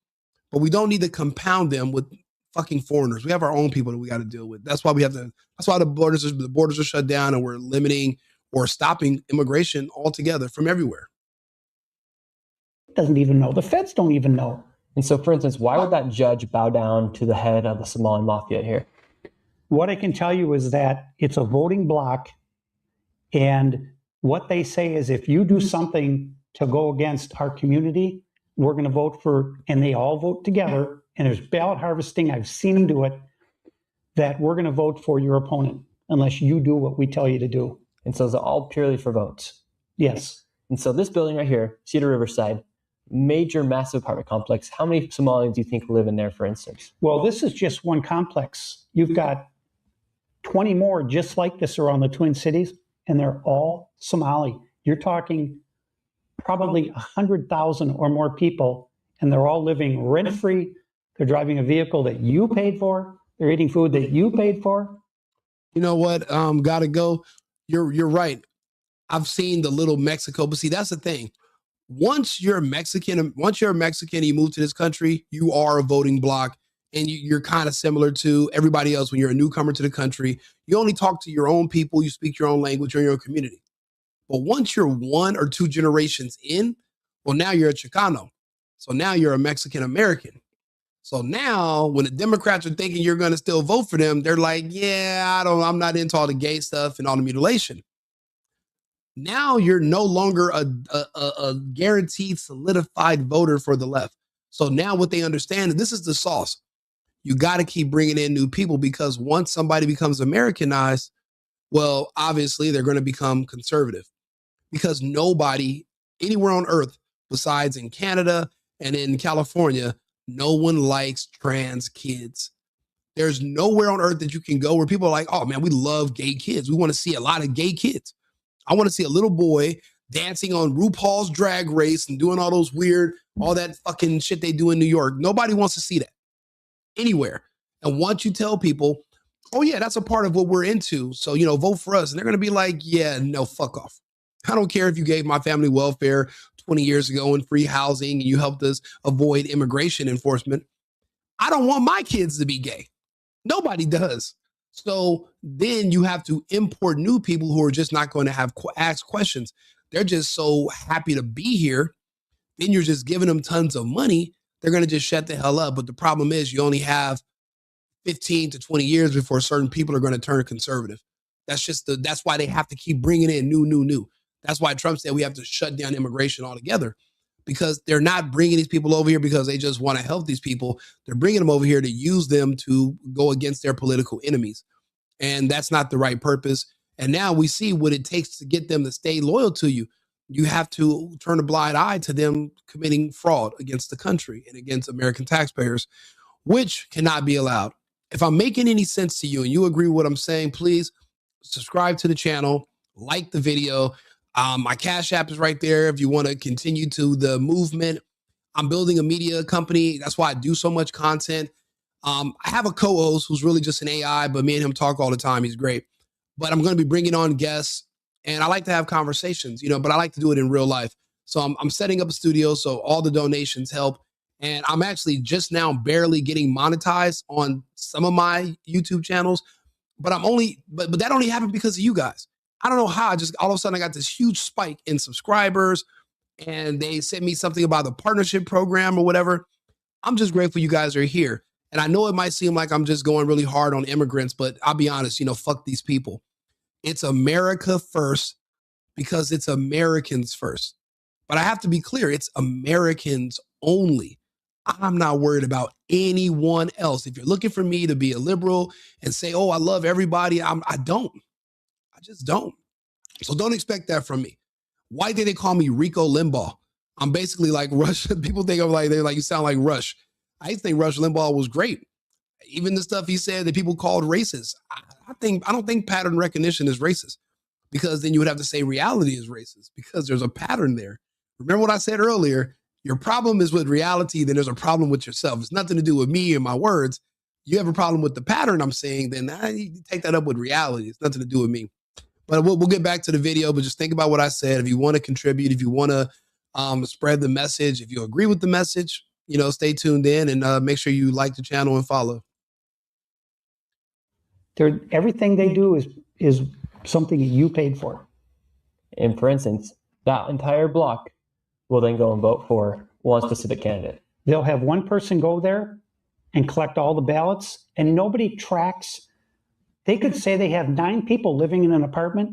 but we don't need to compound them with fucking foreigners. We have our own people that we got to deal with. That's why that's why the borders are shut down, and we're limiting or stopping immigration altogether from everywhere. Doesn't even know. The feds don't even know. And so, for instance, why would that judge bow down to the head of the Somali mafia here? What I can tell you is that it's a voting bloc, and what they say is, if you do something to go against our community, we're going to vote for, and they all vote together, and there's ballot harvesting, I've seen them do it, that we're going to vote for your opponent unless you do what we tell you to do. And so it's all purely for votes. Yes. And so this building right here, Cedar Riverside, major, massive apartment complex. How many Somalians do you think live in there, for instance? Well, this is just one complex. You've got 20 more just like this around the Twin Cities, and they're all Somali. You're talking probably 100,000 or more people, and they're all living rent-free. They're driving a vehicle that you paid for. They're eating food that you paid for. You know what? Gotta go. You're right. I've seen the little Mexico, but see, that's the thing. Once you're a Mexican, and you move to this country, you are a voting bloc, and you're kind of similar to everybody else. When you're a newcomer to the country, you only talk to your own people, you speak your own language, you're in your own community. But once you're 1 or 2 generations in, well, now you're a Chicano. So now you're a Mexican American. So now when the Democrats are thinking you're going to still vote for them, they're like, yeah, I'm not into all the gay stuff and all the mutilation. Now you're no longer a guaranteed solidified voter for the left. So now what they understand, and this is the sauce, you got to keep bringing in new people, because once somebody becomes Americanized, well, obviously they're going to become conservative, because nobody anywhere on earth besides in Canada and in California, no one likes trans kids. There's nowhere on earth that you can go where people are like, oh man, we love gay kids. We want to see a lot of gay kids. I want to see a little boy dancing on RuPaul's Drag Race and doing all those weird, all that fucking shit they do in New York. Nobody wants to see that anywhere. And once you tell people, oh yeah, that's a part of what we're into, so, you know, vote for us. And they're going to be like, yeah, no, fuck off. I don't care if you gave my family welfare 20 years ago and free housing and you helped us avoid immigration enforcement. I don't want my kids to be gay. Nobody does. So then you have to import new people who are just not going to have ask questions. They're just so happy to be here. Then you're just giving them tons of money. They're going to just shut the hell up. But the problem is you only have 15 to 20 years before certain people are going to turn conservative. That's why they have to keep bringing in new. That's why Trump said we have to shut down immigration altogether, because they're not bringing these people over here because they just want to help these people. They're bringing them over here to use them to go against their political enemies. And that's not the right purpose. And now we see what it takes to get them to stay loyal to you. You have to turn a blind eye to them committing fraud against the country and against American taxpayers, which cannot be allowed. If I'm making any sense to you and you agree with what I'm saying, please subscribe to the channel, like the video. My Cash App is right there if you want to continue to the movement. I'm building a media company. That's why I do so much content. I have a co-host who's really just an AI, but me and him talk all the time. He's great. But I'm going to be bringing on guests, and I like to have conversations, you know, but I like to do it in real life. So I'm setting up a studio so all the donations help. And I'm actually just now barely getting monetized on some of my YouTube channels, but but that only happened because of you guys. I don't know how. I just all of a sudden I got this huge spike in subscribers, and they sent me something about the partnership program or whatever. I'm just grateful you guys are here. And I know it might seem like I'm just going really hard on immigrants, but I'll be honest, you know, fuck these people. It's America first because it's Americans first. But I have to be clear, it's Americans only. I'm not worried about anyone else. If you're looking for me to be a liberal and say, oh, I love everybody, I don't. I just don't. So don't expect that from me. Why did they call me Rico Limbaugh? I'm basically like Rush. People think I'm like, they're like, you sound like Rush. I think Rush Limbaugh was great. Even the stuff he said that people called racist. I don't think pattern recognition is racist, because then you would have to say reality is racist because there's a pattern there. Remember what I said earlier? Your problem is with reality, then there's a problem with yourself. It's nothing to do with me and my words. You have a problem with the pattern I'm saying, then you take that up with reality. It's nothing to do with me. But we'll get back to the video, but just think about what I said. If you want to contribute, if you want to spread the message, if you agree with the message, you know, stay tuned in and make sure you like the channel and follow. Everything they do is something you paid for. And for instance, that entire block will then go and vote for one specific candidate. They'll have one person go there and collect all the ballots, and nobody tracks. They could say they have 9 people living in an apartment.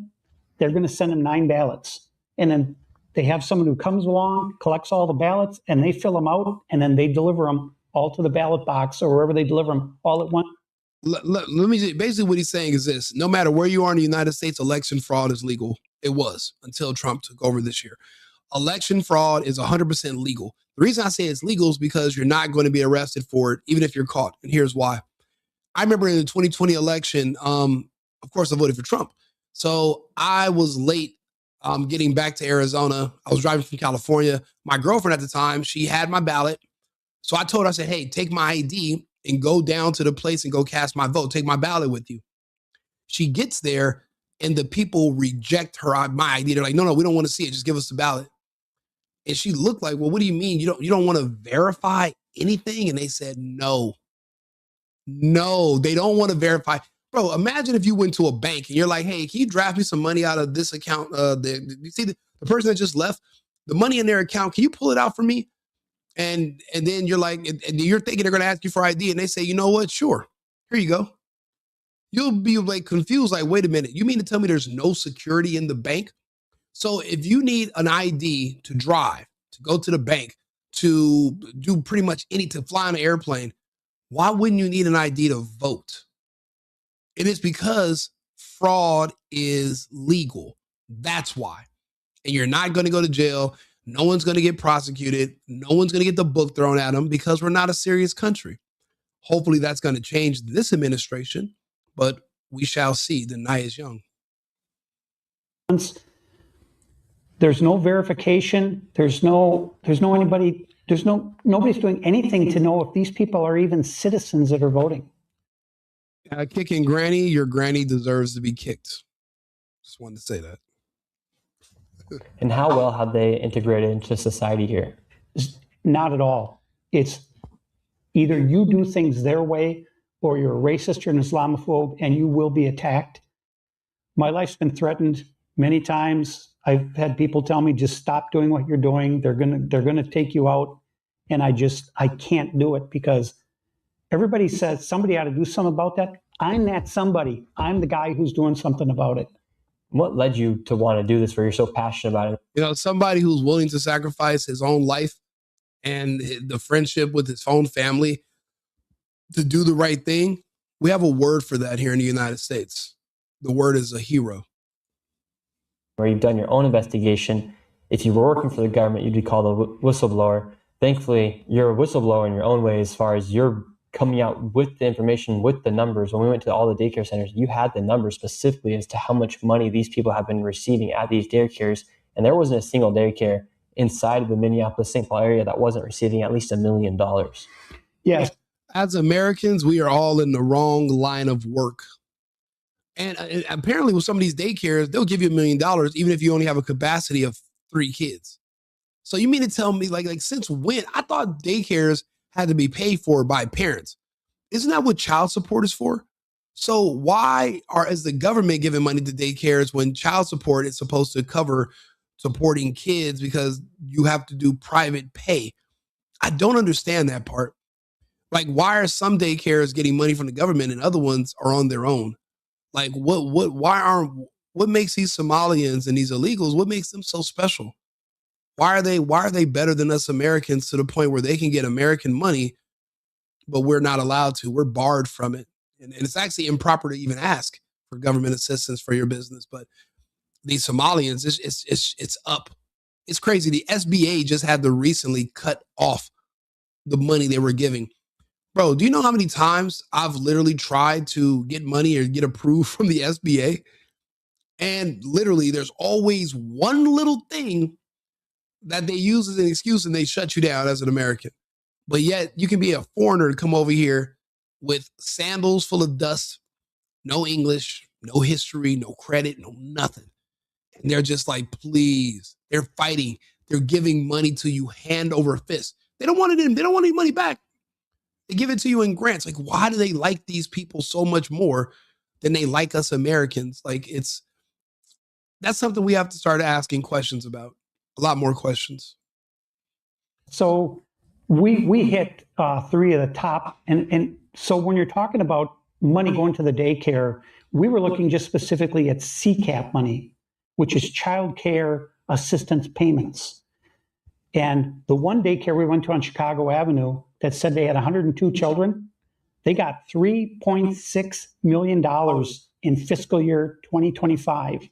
They're going to send them 9 ballots. And then they have someone who comes along, collects all the ballots, and they fill them out, and then they deliver them all to the ballot box or wherever they deliver them all at once. Let me see. Basically what he's saying is this: no matter where you are in the United States, election fraud is legal. It was until Trump took over this year. Election fraud is 100% legal. The reason I say it's legal is because you're not going to be arrested for it, even if you're caught. And here's why. I remember in the 2020 election, of course, I voted for Trump. So I was late getting back to Arizona. I was driving from California. My girlfriend at the time, she had my ballot. So I told her, I said, hey, take my ID and go down to the place and go cast my vote. Take my ballot with you. She gets there and the people reject my ID. They're like, no, we don't want to see it. Just give us the ballot. And she looked like, well, what do you mean? You don't want to verify anything? And they said, no, they don't want to verify. Bro, imagine if you went to a bank and you're like, hey, can you draft me some money out of this account? You see the person that just left, the money in their account, can you pull it out for me? And then you're like, and you're thinking they're going to ask you for ID, and they say, you know what? Sure. Here you go. You'll be like confused, like, wait a minute. You mean to tell me there's no security in the bank? So if you need an ID to drive, to go to the bank, to do pretty much to fly on an airplane, why wouldn't you need an ID to vote? It is because fraud is legal. That's why. And you're not going to go to jail. No one's going to get prosecuted. No one's going to get the book thrown at them because we're not a serious country. Hopefully that's going to change this administration, but we shall see. The night is young. There's no verification. Nobody's doing anything to know if these people are even citizens that are voting. Kicking granny, your granny deserves to be kicked. Just wanted to say that. And how well have they integrated into society here? Not at all. It's either you do things their way or you're a racist, you're an Islamophobe, and you will be attacked. My life's been threatened many times. I've had people tell me, just stop doing what you're doing. They're gonna take you out. And I can't do it because everybody says somebody ought to do something about that. I'm that somebody. I'm the guy who's doing something about it. What led you to want to do this where you're so passionate about it? Somebody who's willing to sacrifice his own life and the friendship with his own family to do the right thing. We have a word for that here in the United States. The word is a hero. Where you've done your own investigation. If you were working for the government, you'd be called a whistleblower. Thankfully, you're a whistleblower in your own way as far as you're coming out with the information, with the numbers. When we went to all the daycare centers, you had the numbers specifically as to how much money these people have been receiving at these daycares. And there wasn't a single daycare inside of the Minneapolis-St. Paul area that wasn't receiving at least $1 million. Yes. As Americans, we are all in the wrong line of work. And apparently with some of these daycares, they'll give you $1 million even if you only have a capacity of 3 kids. So you mean to tell me, like since when? I thought daycares had to be paid for by parents. Isn't that what child support is for? So why is the government giving money to daycares when child support is supposed to cover supporting kids because you have to do private pay? I don't understand that part. Like, why are some daycares getting money from the government and other ones are on their own? Like, what makes these Somalians and these illegals, what makes them so special? Why are they better than us Americans to the point where they can get American money, but we're not allowed to? We're barred from it. And it's actually improper to even ask for government assistance for your business. But these Somalians, it's up. It's crazy. The SBA just had to recently cut off the money they were giving. Bro, do you know how many times I've literally tried to get money or get approved from the SBA? And literally there's always one little thing that they use as an excuse and they shut you down as an American. But yet you can be a foreigner to come over here with sandals full of dust, no English, no history, no credit, no nothing. And they're just like, please, they're fighting. They're giving money to you hand over fist. They don't want it in. They don't want any money back. They give it to you in grants. Like, why do they like these people so much more than they like us Americans? Like, that's something we have to start asking questions about. A lot more questions. So we hit 3 of the top. And so when you're talking about money going to the daycare, we were looking just specifically at CCAP money, which is child care assistance payments. And the one daycare we went to on Chicago Avenue that said they had 102 children, they got $3.6 million in fiscal year 2025.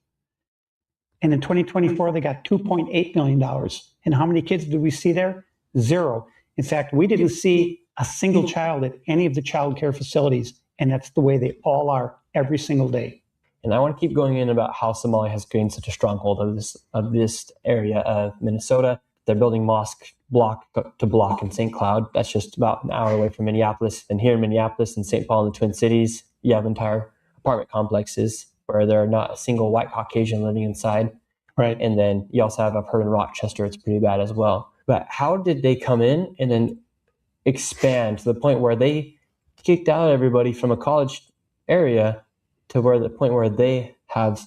And in 2024, they got $2.8 million. And how many kids did we see there? 0. In fact, we didn't see a single child at any of the child care facilities. And that's the way they all are every single day. And I want to keep going in about how Somalia has gained such a stronghold of this area of Minnesota. They're building mosque block to block in St. Cloud. That's just about an hour away from Minneapolis. And here in Minneapolis and St. Paul and the Twin Cities, you have entire apartment complexes where there are not a single white Caucasian living inside. Right. And then you also have, I've heard in Rochester, it's pretty bad as well. But how did they come in and then expand to the point where they kicked out everybody from a college area to where the point where they have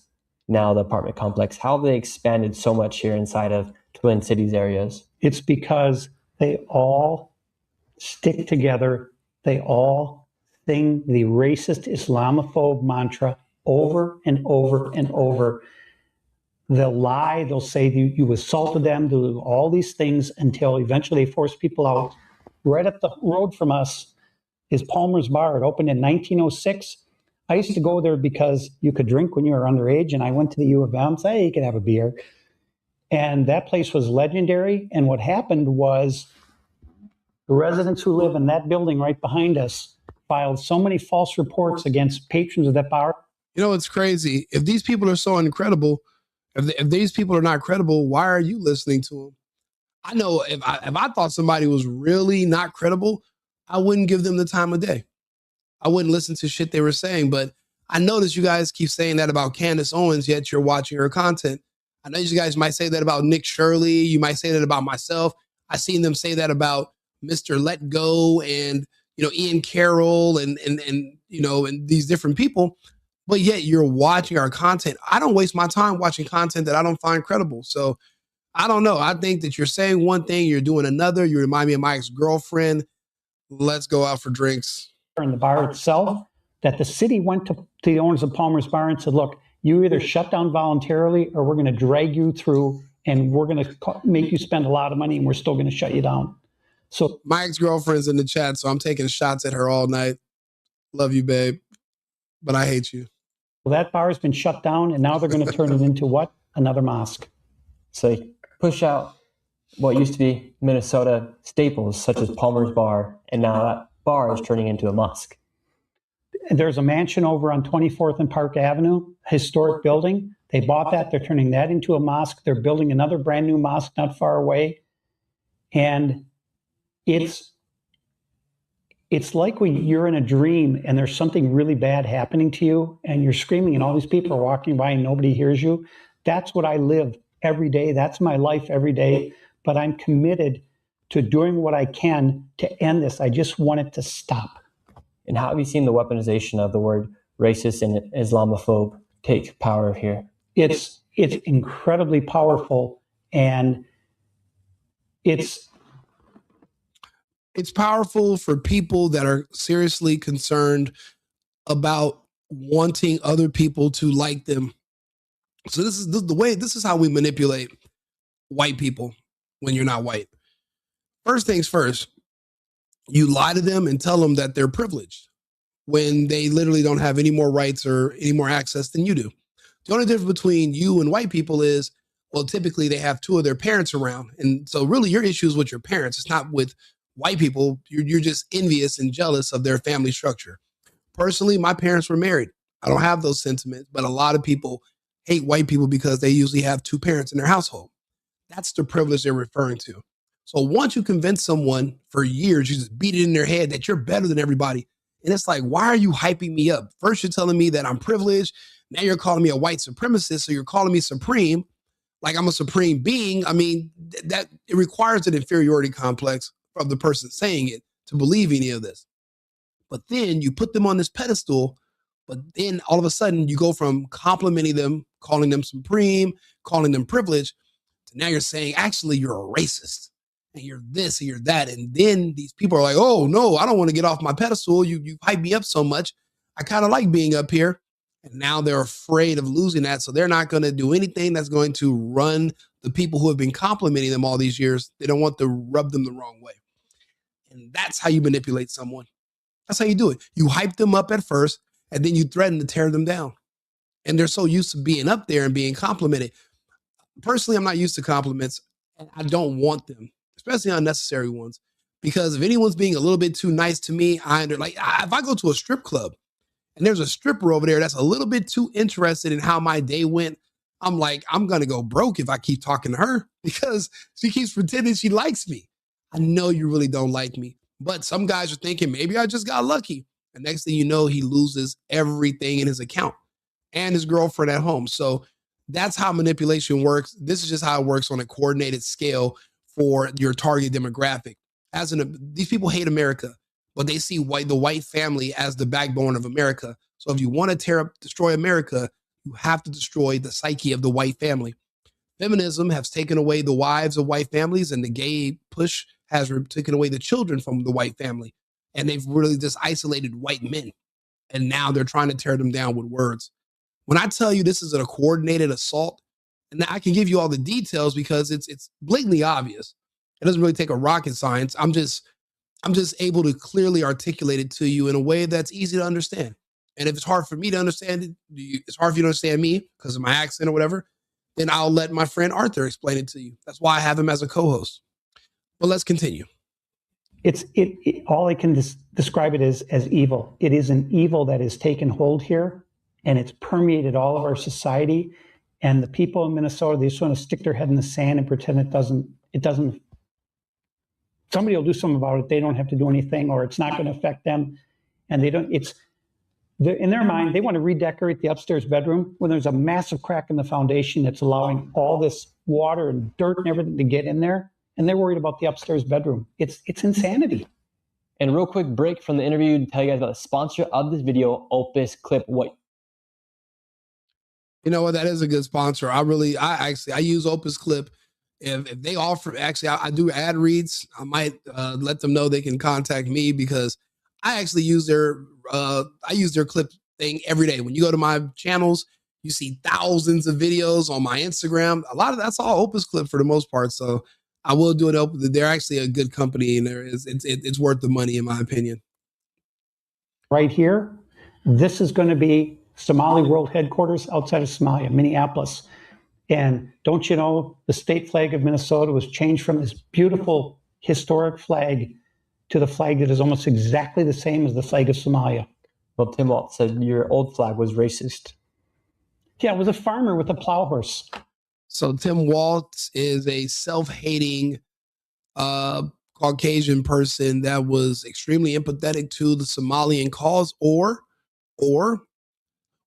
now the apartment complex? How have they expanded so much here inside of Twin Cities areas? It's because they all stick together. They all sing the racist Islamophobe mantra over and over and over. They'll lie. They'll say you assaulted them, do all these things until eventually they force people out. Right up the road from us is Palmer's Bar. It opened in 1906. I used to go there because you could drink when you were underage, and I went to the U of M, so hey, you could have a beer. And that place was legendary. And what happened was the residents who live in that building right behind us filed so many false reports against patrons of that bar. You know, it's crazy. If these people are so incredible, if these people are not credible, why are you listening to them? I know if I thought somebody was really not credible, I wouldn't give them the time of day. I wouldn't listen to shit they were saying. But I notice you guys keep saying that about Candace Owens, yet you're watching her content. I know you guys might say that about Nick Shirley. You might say that about myself. I've seen them say that about Mr. Let Go and, Ian Carroll and these different people. But yet you're watching our content. I don't waste my time watching content that I don't find credible. So I don't know. I think that you're saying one thing, you're doing another. You remind me of my ex-girlfriend. Let's go out for drinks. In the bar itself, that the city went to the owners of Palmer's Bar and said, look, you either shut down voluntarily or we're going to drag you through and we're going to make you spend a lot of money and we're still going to shut you down. So my ex-girlfriend's in the chat, so I'm taking shots at her all night. Love you, babe. But I hate you. Well, that bar has been shut down and now they're going to turn it into what? Another mosque. So they push out what used to be Minnesota staples, such as Palmer's Bar, and now that bar is turning into a mosque. There's a mansion over on 24th and Park Avenue, historic building. They bought that. They're turning that into a mosque. They're building another brand new mosque not far away. And it's like when you're in a dream and there's something really bad happening to you and you're screaming and all these people are walking by and nobody hears you. That's what I live every day. That's my life every day. But I'm committed to doing what I can to end this. I just want it to stop. And how have you seen the weaponization of the word racist and Islamophobe take power here? It's incredibly powerful, and it's powerful for people that are seriously concerned about wanting other people to like them. So this is how we manipulate white people when you're not white. First things first, you lie to them and tell them that they're privileged when they literally don't have any more rights or any more access than you do. The only difference between you and white people is, well, typically they have two of their parents around. And so really your issue is with your parents. It's not with white people. You're just envious and jealous of their family structure. Personally, my parents were married. I don't have those sentiments, but a lot of people hate white people because they usually have two parents in their household. That's the privilege they're referring to. So once you convince someone for years, you just beat it in their head that you're better than everybody. And it's like, why are you hyping me up? First, you're telling me that I'm privileged. Now you're calling me a white supremacist. So you're calling me supreme, like I'm a supreme being. I mean, that it requires an inferiority complex of the person saying it to believe any of this. But then you put them on this pedestal, but then all of a sudden you go from complimenting them, calling them supreme, calling them privileged, to now you're saying, actually, you're a racist. And you're this and you're that. And then these people are like, oh, no, I don't want to get off my pedestal. You hype me up so much. I kind of like being up here. And now they're afraid of losing that. So they're not going to do anything that's going to run the people who have been complimenting them all these years. They don't want to rub them the wrong way. And that's how you manipulate someone. That's how you do it. You hype them up at first, and then you threaten to tear them down. And they're so used to being up there and being complimented. Personally, I'm not used to compliments, and I don't want them, especially unnecessary ones, because if anyone's being a little bit too nice to me, if I go to a strip club and there's a stripper over there that's a little bit too interested in how my day went, I'm like, I'm going to go broke if I keep talking to her because she keeps pretending she likes me. I know you really don't like me, but some guys are thinking maybe I just got lucky. And next thing you know, he loses everything in his account and his girlfriend at home. So that's how manipulation works. This is just how it works on a coordinated scale for your target demographic. These people hate America, but they see the white family as the backbone of America. So if you want to destroy America, you have to destroy the psyche of the white family. Feminism has taken away the wives of white families, and the gay push has taken away the children from the white family. And they've really just isolated white men. And now they're trying to tear them down with words. When I tell you this is a coordinated assault, And I can give you all the details because it's blatantly obvious. It doesn't really take a rocket science. I'm just able to clearly articulate it to you in a way that's easy to understand. And if it's hard for me to understand it, it's hard for you to understand me because of my accent or whatever, then I'll let my friend Arthur explain it to you. That's why I have him as a co-host. But let's continue. All I can describe it as evil. It is an evil that has taken hold here, and it's permeated all of our society. And the people in Minnesota, they just want to stick their head in the sand and pretend it doesn't. Somebody will do something about it. They don't have to do anything, or it's not going to affect them. And they don't. In their mind, they want to redecorate the upstairs bedroom when there's a massive crack in the foundation that's allowing all this water and dirt and everything to get in there. And they're worried about the upstairs bedroom. It's insanity. And a real quick break from the interview to tell you guys about the sponsor of this video, Opus Clip. You know what? That is a good sponsor. I use Opus Clip. If they offer, actually, I do ad reads. I might let them know they can contact me because I actually use their clip thing every day. When you go to my channels, you see thousands of videos on my Instagram. A lot of that's all Opus Clip for the most part. So I will do it. They're actually a good company, and it's worth the money in my opinion. Right here, this is going to be Somali World Headquarters outside of Somalia, Minneapolis. And don't you know, the state flag of Minnesota was changed from this beautiful historic flag to the flag that is almost exactly the same as the flag of Somalia. Well, Tim Waltz said your old flag was racist. Yeah, it was a farmer with a plow horse. So Tim Waltz is a self-hating Caucasian person that was extremely empathetic to the Somalian cause, or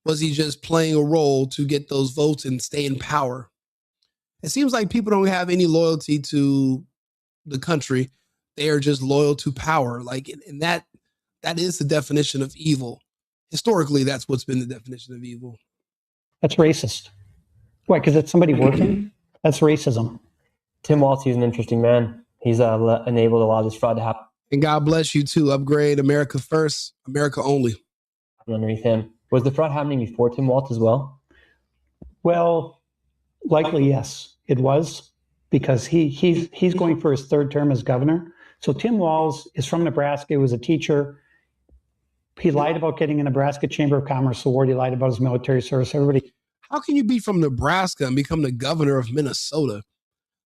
was he just playing a role to get those votes and stay in power? It seems like people don't have any loyalty to the country. They are just loyal to power. And that is the definition of evil. Historically, that's what's been the definition of evil. That's racist. Why? Because it's somebody working? That's racism. Tim Waltz, he's an interesting man. He's enabled a lot of this fraud to happen. And God bless you too. Upgrade America first, America only. Underneath him. Was the fraud happening before Tim Waltz as well? Well, likely yes, it was, because he's going for his third term as governor. So Tim Walz is from Nebraska. He was a teacher. He lied about getting a Nebraska Chamber of Commerce award. He lied about his military service. Everybody. How can you be from Nebraska and become the governor of Minnesota?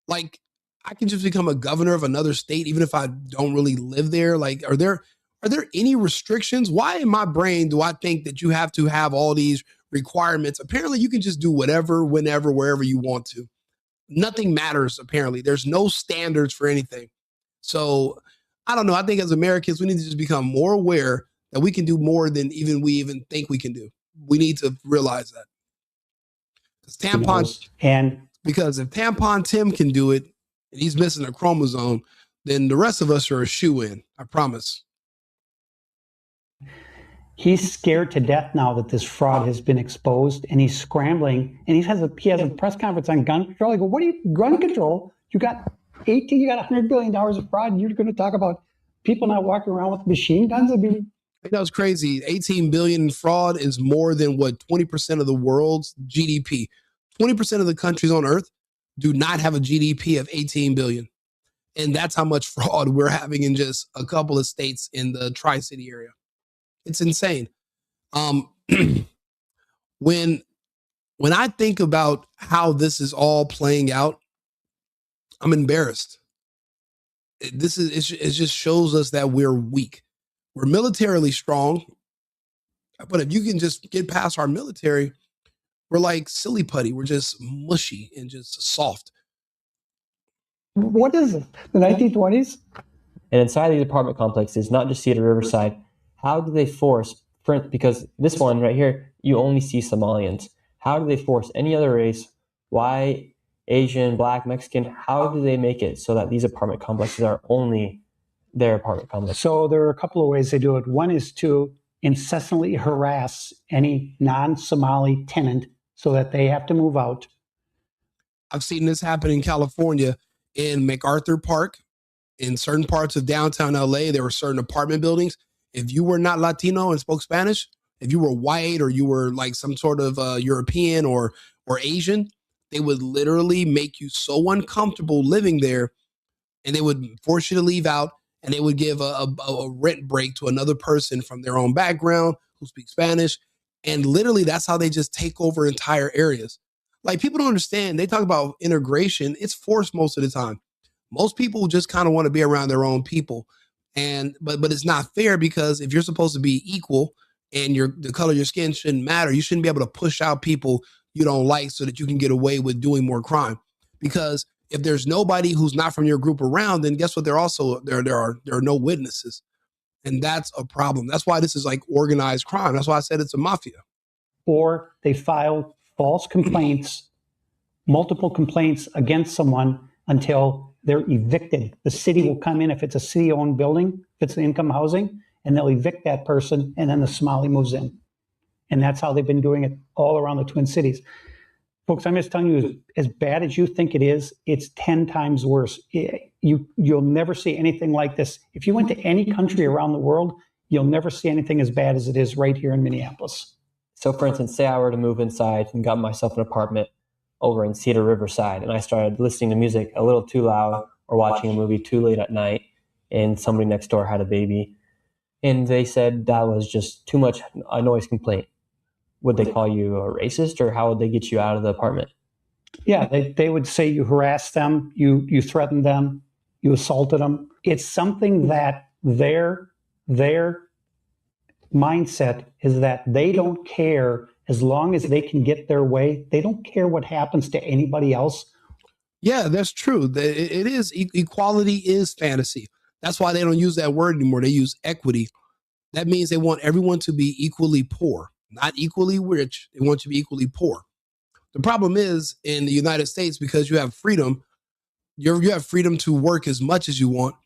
Like, I can just become a governor of another state, even if I don't really live there. Like, are there any restrictions? Why in my brain do I think that you have to have all these requirements? Apparently, you can just do whatever, whenever, wherever you want to. Nothing matters, apparently. There's no standards for anything. So, I don't know. I think as Americans, we need to just become more aware that we can do more than we even think we can do. We need to realize that. Because if Tampon Tim can do it, and he's missing a chromosome, then the rest of us are a shoe-in. I promise. He's scared to death now that this fraud has been exposed, and he's scrambling. And he has a press conference on gun control. I go, what are you, gun control? You got $100 billion of fraud, and you're going to talk about people not walking around with machine guns? That was crazy. 18 billion in fraud is more than 20% of the world's GDP. 20% of the countries on earth do not have a GDP of 18 billion. And that's how much fraud we're having in just a couple of states in the Tri-City area. It's insane. When I think about how this is all playing out, I'm embarrassed. It just shows us that we're weak. We're militarily strong, but if you can just get past our military, we're like silly putty. We're just mushy and just soft. What is it? The 1920s? And inside these apartment complexes, not just Cedar Riverside, how do they force, because this one right here, you only see Somalians. How do they force any other race, white, Asian, black, Mexican, how do they make it so that these apartment complexes are only their apartment complex? So there are a couple of ways they do it. One is to incessantly harass any non-Somali tenant so that they have to move out. I've seen this happen in California, in MacArthur Park, in certain parts of downtown LA. There were certain apartment buildings. If you were not Latino and spoke Spanish, if you were white or you were like some sort of European or Asian, They would literally make you so uncomfortable living there, and they would force you to leave out, and they would give a rent break to another person from their own background who speaks Spanish. And literally, that's how they just take over entire areas. Like, people don't understand. They talk about integration. It's forced most of the time. Most people just kind of want to be around their own people. And but it's not fair, because if you're supposed to be equal and the color of your skin shouldn't matter, you shouldn't be able to push out people you don't like so that you can get away with doing more crime. Because if there's nobody who's not from your group around, then guess what? There are no witnesses. And that's a problem. That's why this is like organized crime. That's why I said it's a mafia. Or they file false complaints, multiple complaints against someone until they're evicted. The city will come in, if it's a city-owned building, if it's income housing, and they'll evict that person, and then the Somali moves in. And that's how they've been doing it all around the Twin Cities. Folks, I'm just telling you, as bad as you think it is, it's 10 times worse. You'll never see anything like this. If you went to any country around the world, you'll never see anything as bad as it is right here in Minneapolis. So for instance, say I were to move inside and got myself an apartment over in Cedar Riverside, and I started listening to music a little too loud or watching a movie too late at night, and somebody next door had a baby, and they said that was just too much a noise complaint. Would they call you a racist, or how would they get you out of the apartment? Yeah, they would say you harassed them, you threatened them, you assaulted them. It's something that their mindset is that they don't care as long as they can get their way. They don't care what happens to anybody else. Yeah, that's true. It is, equality is fantasy. That's why they don't use that word anymore. They use equity. That means they want everyone to be equally poor, not equally rich. They want you to be equally poor. The problem is, in the United States, because you have freedom, you have freedom to work as much as you want.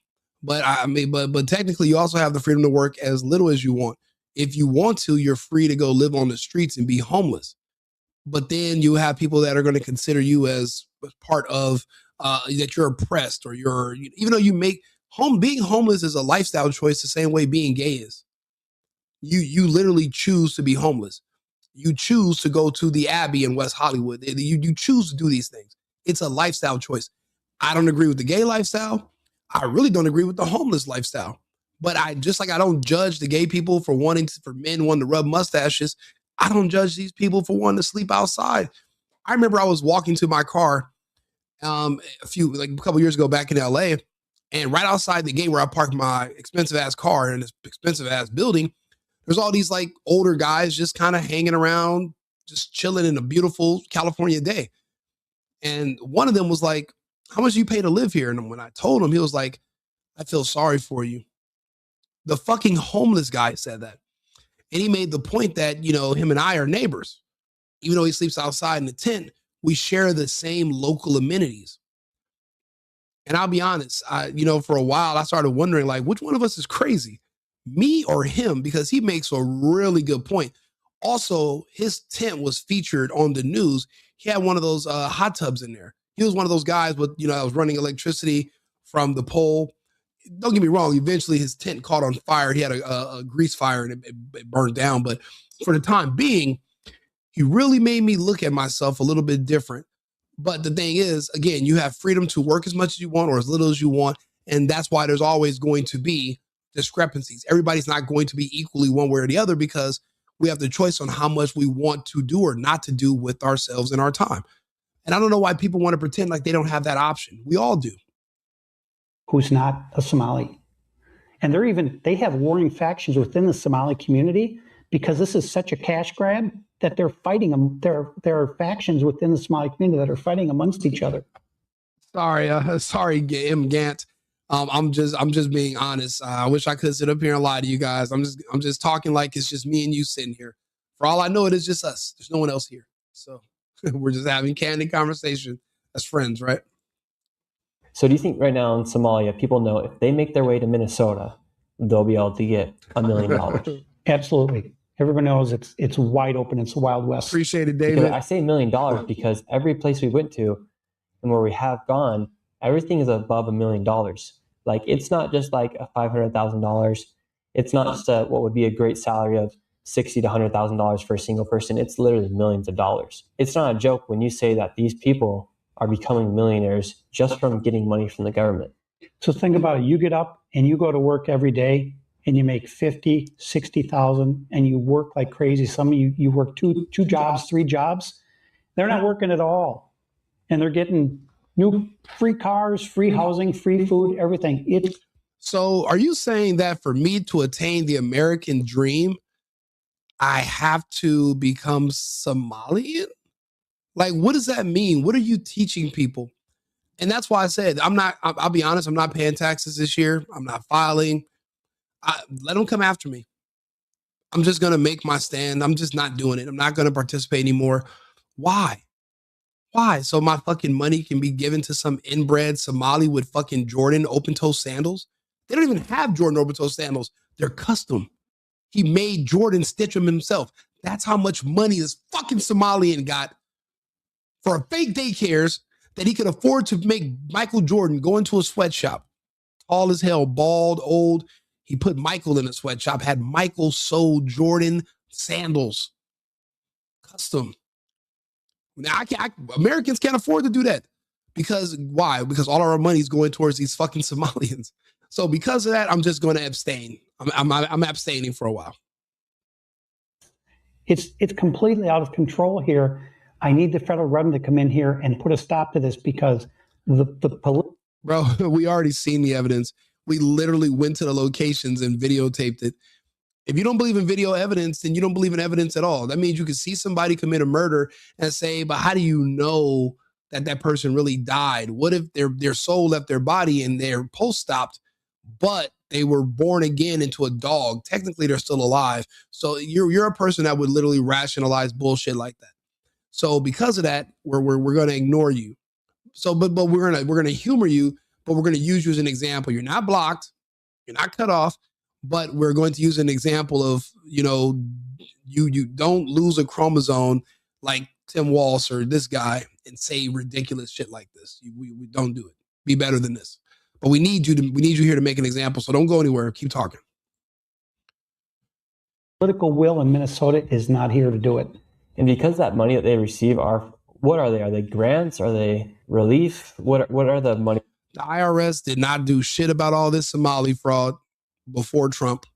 But but technically, you also have the freedom to work as little as you want. If you want to, you're free to go live on the streets and be homeless. But then you have people that are going to consider you as part of that you're oppressed, or even though being homeless is a lifestyle choice, the same way being gay is. You literally choose to be homeless. You choose to go to the Abbey in West Hollywood. You choose to do these things. It's a lifestyle choice. I don't agree with the gay lifestyle. I really don't agree with the homeless lifestyle. But I don't judge the gay people for men wanting to rub mustaches. I don't judge these people for wanting to sleep outside. I remember I was walking to my car a couple years ago back in LA, and right outside the gate where I parked my expensive ass car in this expensive ass building, there's all these like older guys just kind of hanging around, just chilling in a beautiful California day. And one of them was like, "How much do you pay to live here?" And when I told him, he was like, "I feel sorry for you." The fucking homeless guy said that. And he made the point that, him and I are neighbors. Even though he sleeps outside in the tent, we share the same local amenities. And I'll be honest, for a while, I started wondering, like, which one of us is crazy, me or him? Because he makes a really good point. Also, his tent was featured on the news. He had one of those hot tubs in there. He was one of those guys with, that was running electricity from the pole. Don't get me wrong. Eventually, his tent caught on fire. He had a grease fire and it burned down. But for the time being, he really made me look at myself a little bit different. But the thing is, again, you have freedom to work as much as you want or as little as you want. And that's why there's always going to be discrepancies. Everybody's not going to be equally one way or the other, because we have the choice on how much we want to do or not to do with ourselves and our time. And I don't know why people want to pretend like they don't have that option. We all do. Who's not a Somali. And they have warring factions within the Somali community, because this is such a cash grab that they're fighting them. There are factions within the Somali community that are fighting amongst each other. Sorry, M. Gant. I'm just being honest. I wish I could sit up here and lie to you guys. I'm just talking like it's just me and you sitting here. For all I know, it is just us. There's no one else here. So we're just having candid conversation as friends, right? So do you think right now in Somalia, people know if they make their way to Minnesota, they'll be able to get $1 million? Absolutely. Everyone knows it's wide open. It's the Wild West. Appreciate it, David. Because I say $1 million because every place we went to and where we have gone, everything is above $1 million. Like, it's not just like a $500,000. It's not just what would be a great salary of $60 to $100,000 for a single person. It's literally millions of dollars. It's not a joke when you say that these people are becoming millionaires just from getting money from the government. So think about it. You get up and you go to work every day and you make 50, 60,000 and you work like crazy. Some of you work two jobs, 3 jobs. They're not working at all. And they're getting new free cars, free housing, free food, everything. So are you saying that for me to attain the American dream, I have to become Somalian? Like, what does that mean? What are you teaching people? And that's why I said, I'll be honest, I'm not paying taxes this year. I'm not filing. Let them come after me. I'm just going to make my stand. I'm just not doing it. I'm not going to participate anymore. Why? Why? So my fucking money can be given to some inbred Somali with fucking Jordan open-toe sandals? They don't even have Jordan open-toe sandals. They're custom. He made Jordan stitch them himself. That's how much money this fucking Somalian got for a fake daycares that he could afford to make Michael Jordan go into a sweatshop. Tall as hell, bald, old. He put Michael in a sweatshop, had Michael sew Jordan sandals. Custom. Now, Americans can't afford to do that. Because why? Because all of our money is going towards these fucking Somalians. So because of that, I'm just going to abstain. I'm abstaining for a while. It's completely out of control here. I need the federal government to come in here and put a stop to this because Bro, we already seen the evidence. We literally went to the locations and videotaped it. If you don't believe in video evidence, then you don't believe in evidence at all. That means you can see somebody commit a murder and say, but how do you know that that person really died? What if their soul left their body and their pulse stopped, but they were born again into a dog? Technically, they're still alive. So you're a person that would literally rationalize bullshit like that. So because of that, we're going to ignore you. So, but we're gonna humor you, but we're gonna use you as an example. You're not blocked, you're not cut off, but we're going to use an example of, you don't lose a chromosome like Tim Walsh or this guy and say ridiculous shit like this. We don't do it. Be better than this. But we need you here to make an example. So don't go anywhere. Keep talking. Political will in Minnesota is not here to do it. And because that money that they receive what are they? Are they grants? Are they relief? What are the money? The IRS did not do shit about all this Somali fraud before Trump.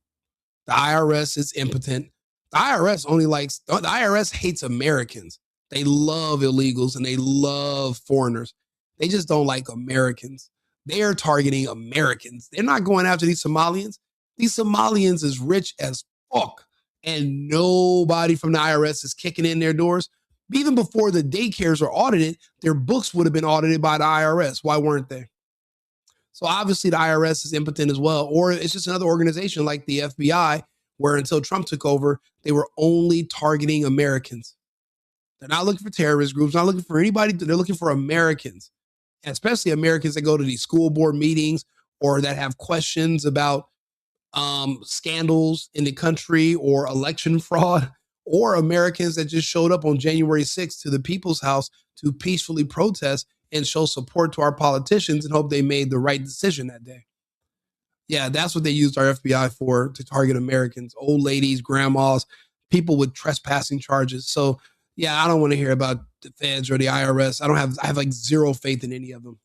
The IRS is impotent. The IRS hates Americans. They love illegals and they love foreigners. They just don't like Americans. They are targeting Americans. They're not going after these Somalians. These Somalians is rich as fuck. And nobody from the IRS is kicking in their doors. Even before the daycares were audited, their books would have been audited by the IRS. Why weren't they? So obviously the IRS is impotent as well. Or it's just another organization like the FBI, where until Trump took over, they were only targeting Americans. They're not looking for terrorist groups, not looking for anybody. They're looking for Americans, and especially Americans that go to these school board meetings or that have questions about scandals in the country or election fraud, or Americans that just showed up on January 6th to the People's House to peacefully protest and show support to our politicians and hope they made the right decision that day. Yeah, that's what they used our FBI for, to target Americans, old ladies, grandmas, people with trespassing charges. So yeah, I don't want to hear about the feds or the IRS. I have like zero faith in any of them.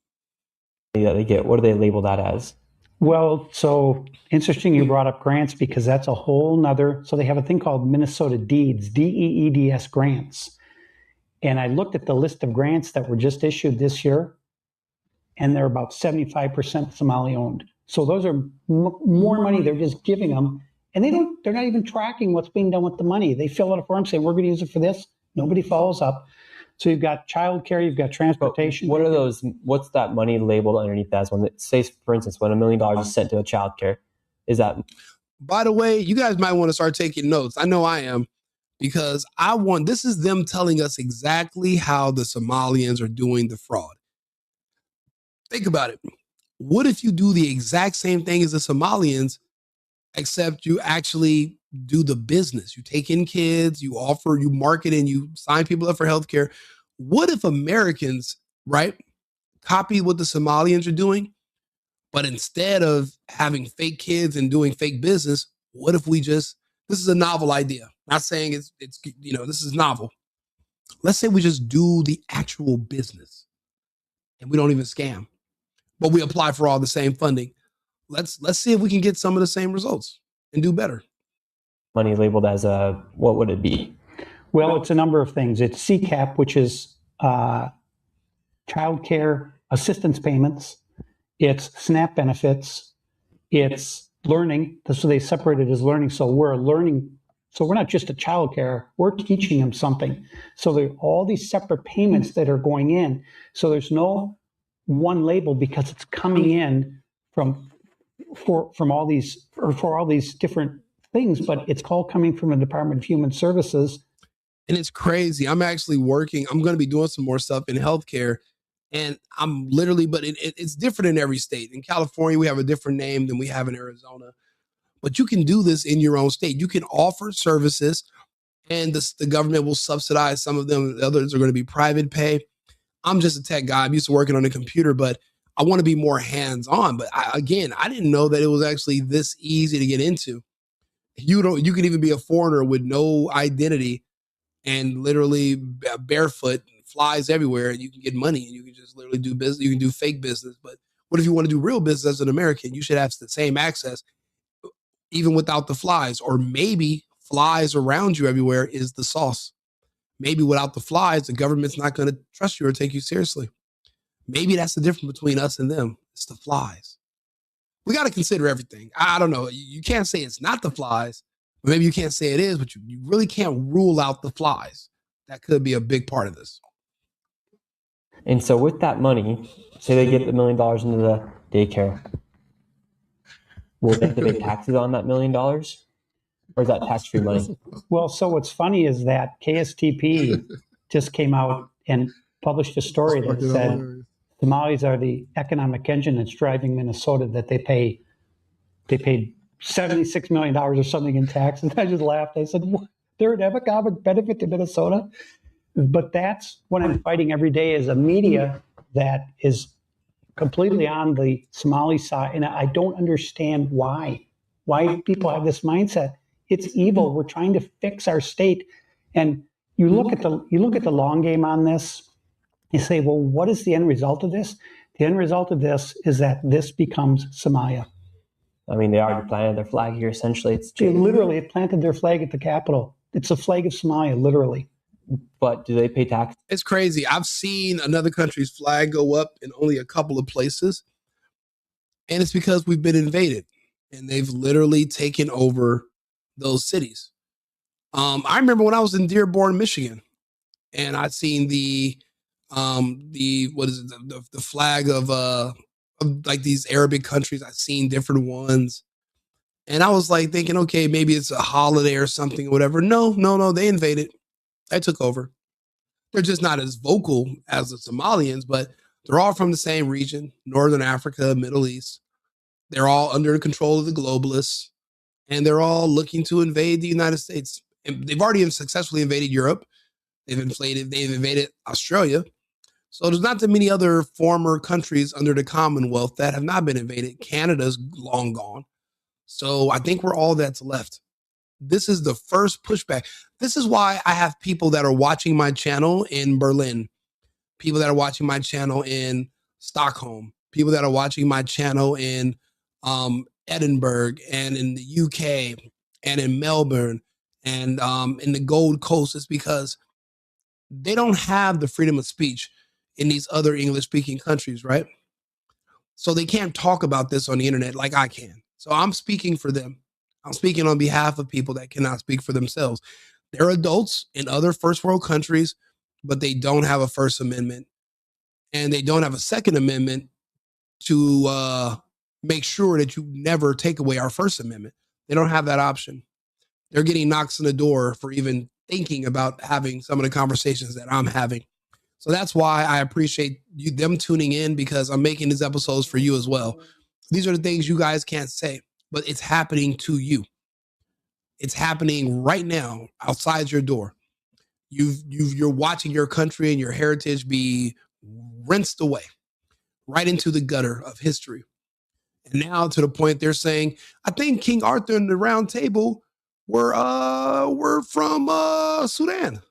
Yeah, they get. What do they label that as? Well, so interesting you brought up grants because that's a whole nother. So they have a thing called Minnesota Deeds, DEEDS grants. And I looked at the list of grants that were just issued this year, and they're about 75% Somali owned. So those are more money they're just giving them, and they're not even tracking what's being done with the money. They fill out a form saying, we're going to use it for this. Nobody follows up. So you've got childcare, you've got transportation. What are those? What's that money labeled underneath that? When it says, for instance, when $1 million is sent to a childcare, is that? By the way, you guys might want to start taking notes. I know I am, because this is them telling us exactly how the Somalians are doing the fraud. Think about it. What if you do the exact same thing as the Somalians, except you actually do the business? You take in kids, you market, and you sign people up for healthcare. What if Americans, right, copy what the Somalians are doing, but instead of having fake kids and doing fake business, what if we just This is a novel idea. Not saying it's this is novel. Let's say we just do the actual business and we don't even scam, but we apply for all the same funding. Let's see if we can get some of the same results and do better. Money labeled as what would it be? Well, it's a number of things. It's CCAP, which is childcare assistance payments. It's SNAP benefits. It's learning. So they separate it as learning. So we're learning. So we're not just a childcare. We're teaching them something. So there are all these separate payments that are going in. So there's no one label because it's coming in from all these for all these different things, but it's all coming from the Department of Human Services. And it's crazy. I'm actually working. I'm going to be doing some more stuff in healthcare. And I'm literally, but it's different in every state. In California, we have a different name than we have in Arizona. But you can do this in your own state. You can offer services, and the government will subsidize some of them. The others are going to be private pay. I'm just a tech guy. I'm used to working on a computer, but I want to be more hands-on. But I didn't know that it was actually this easy to get into. You can even be a foreigner with no identity and literally barefoot, flies everywhere, and you can get money, and you can just literally do business. You can do fake business. But what if you want to do real business as an American? You should have the same access, even without the flies. Or maybe flies around you everywhere is the sauce. Maybe without the flies, the government's not going to trust you or take you seriously. Maybe that's the difference between us and them. It's the flies. We got to consider everything. I don't know. You can't say it's not the flies. Maybe you can't say it is, but you really can't rule out the flies. That could be a big part of this. And so with that money, say they get $1 million into the daycare, will they have to pay taxes on that $1 million? Or is that tax-free money? Well, so what's funny is that KSTP just came out and published a story that said Somalis are the economic engine that's driving Minnesota, that they paid $76 million or something in taxes. I just laughed. I said, what? They're an economic benefit to Minnesota? But that's what I'm fighting every day, is a media that is completely on the Somali side. And I don't understand why people have this mindset. It's evil. We're trying to fix our state. And you look at the long game on this. You say, well, what is the end result of this? The end result of this is that this becomes Somalia. I mean, they already planted their flag here, essentially. They literally have planted their flag at the Capitol. It's a flag of Somalia, literally. But do they pay tax? It's crazy. I've seen another country's flag go up in only a couple of places. And it's because we've been invaded. And they've literally taken over those cities. I remember when I was in Dearborn, Michigan, and I'd seen the flag of like these Arabic countries. I've seen different ones, and I was like thinking, okay, maybe it's a holiday or something or whatever. No, they invaded. They took over. They're just not as vocal as the Somalians, but they're all from the same region, Northern Africa, Middle East. They're all under the control of the globalists, and they're all looking to invade the United States. And they've already successfully invaded Europe. They've invaded Australia. So there's not that many other former countries under the Commonwealth that have not been invaded. Canada's long gone. So I think we're all that's left. This is the first pushback. This is why I have people that are watching my channel in Berlin, people that are watching my channel in Stockholm, people that are watching my channel in Edinburgh and in the UK and in Melbourne and in the Gold Coast. Is because they don't have the freedom of speech in these other English-speaking countries, right? So they can't talk about this on the internet like I can. So I'm speaking for them. I'm speaking on behalf of people that cannot speak for themselves. They're adults in other first world countries, but they don't have a First Amendment, and they don't have a Second Amendment to make sure that you never take away our First Amendment. They don't have that option. They're getting knocks on the door for even thinking about having some of the conversations that I'm having. So that's why I appreciate them tuning in, because I'm making these episodes for you as well. These are the things you guys can't say, but it's happening to you. It's happening right now outside your door. You're watching your country and your heritage be rinsed away right into the gutter of history. And now to the point they're saying, I think King Arthur and the Round Table were from Sudan.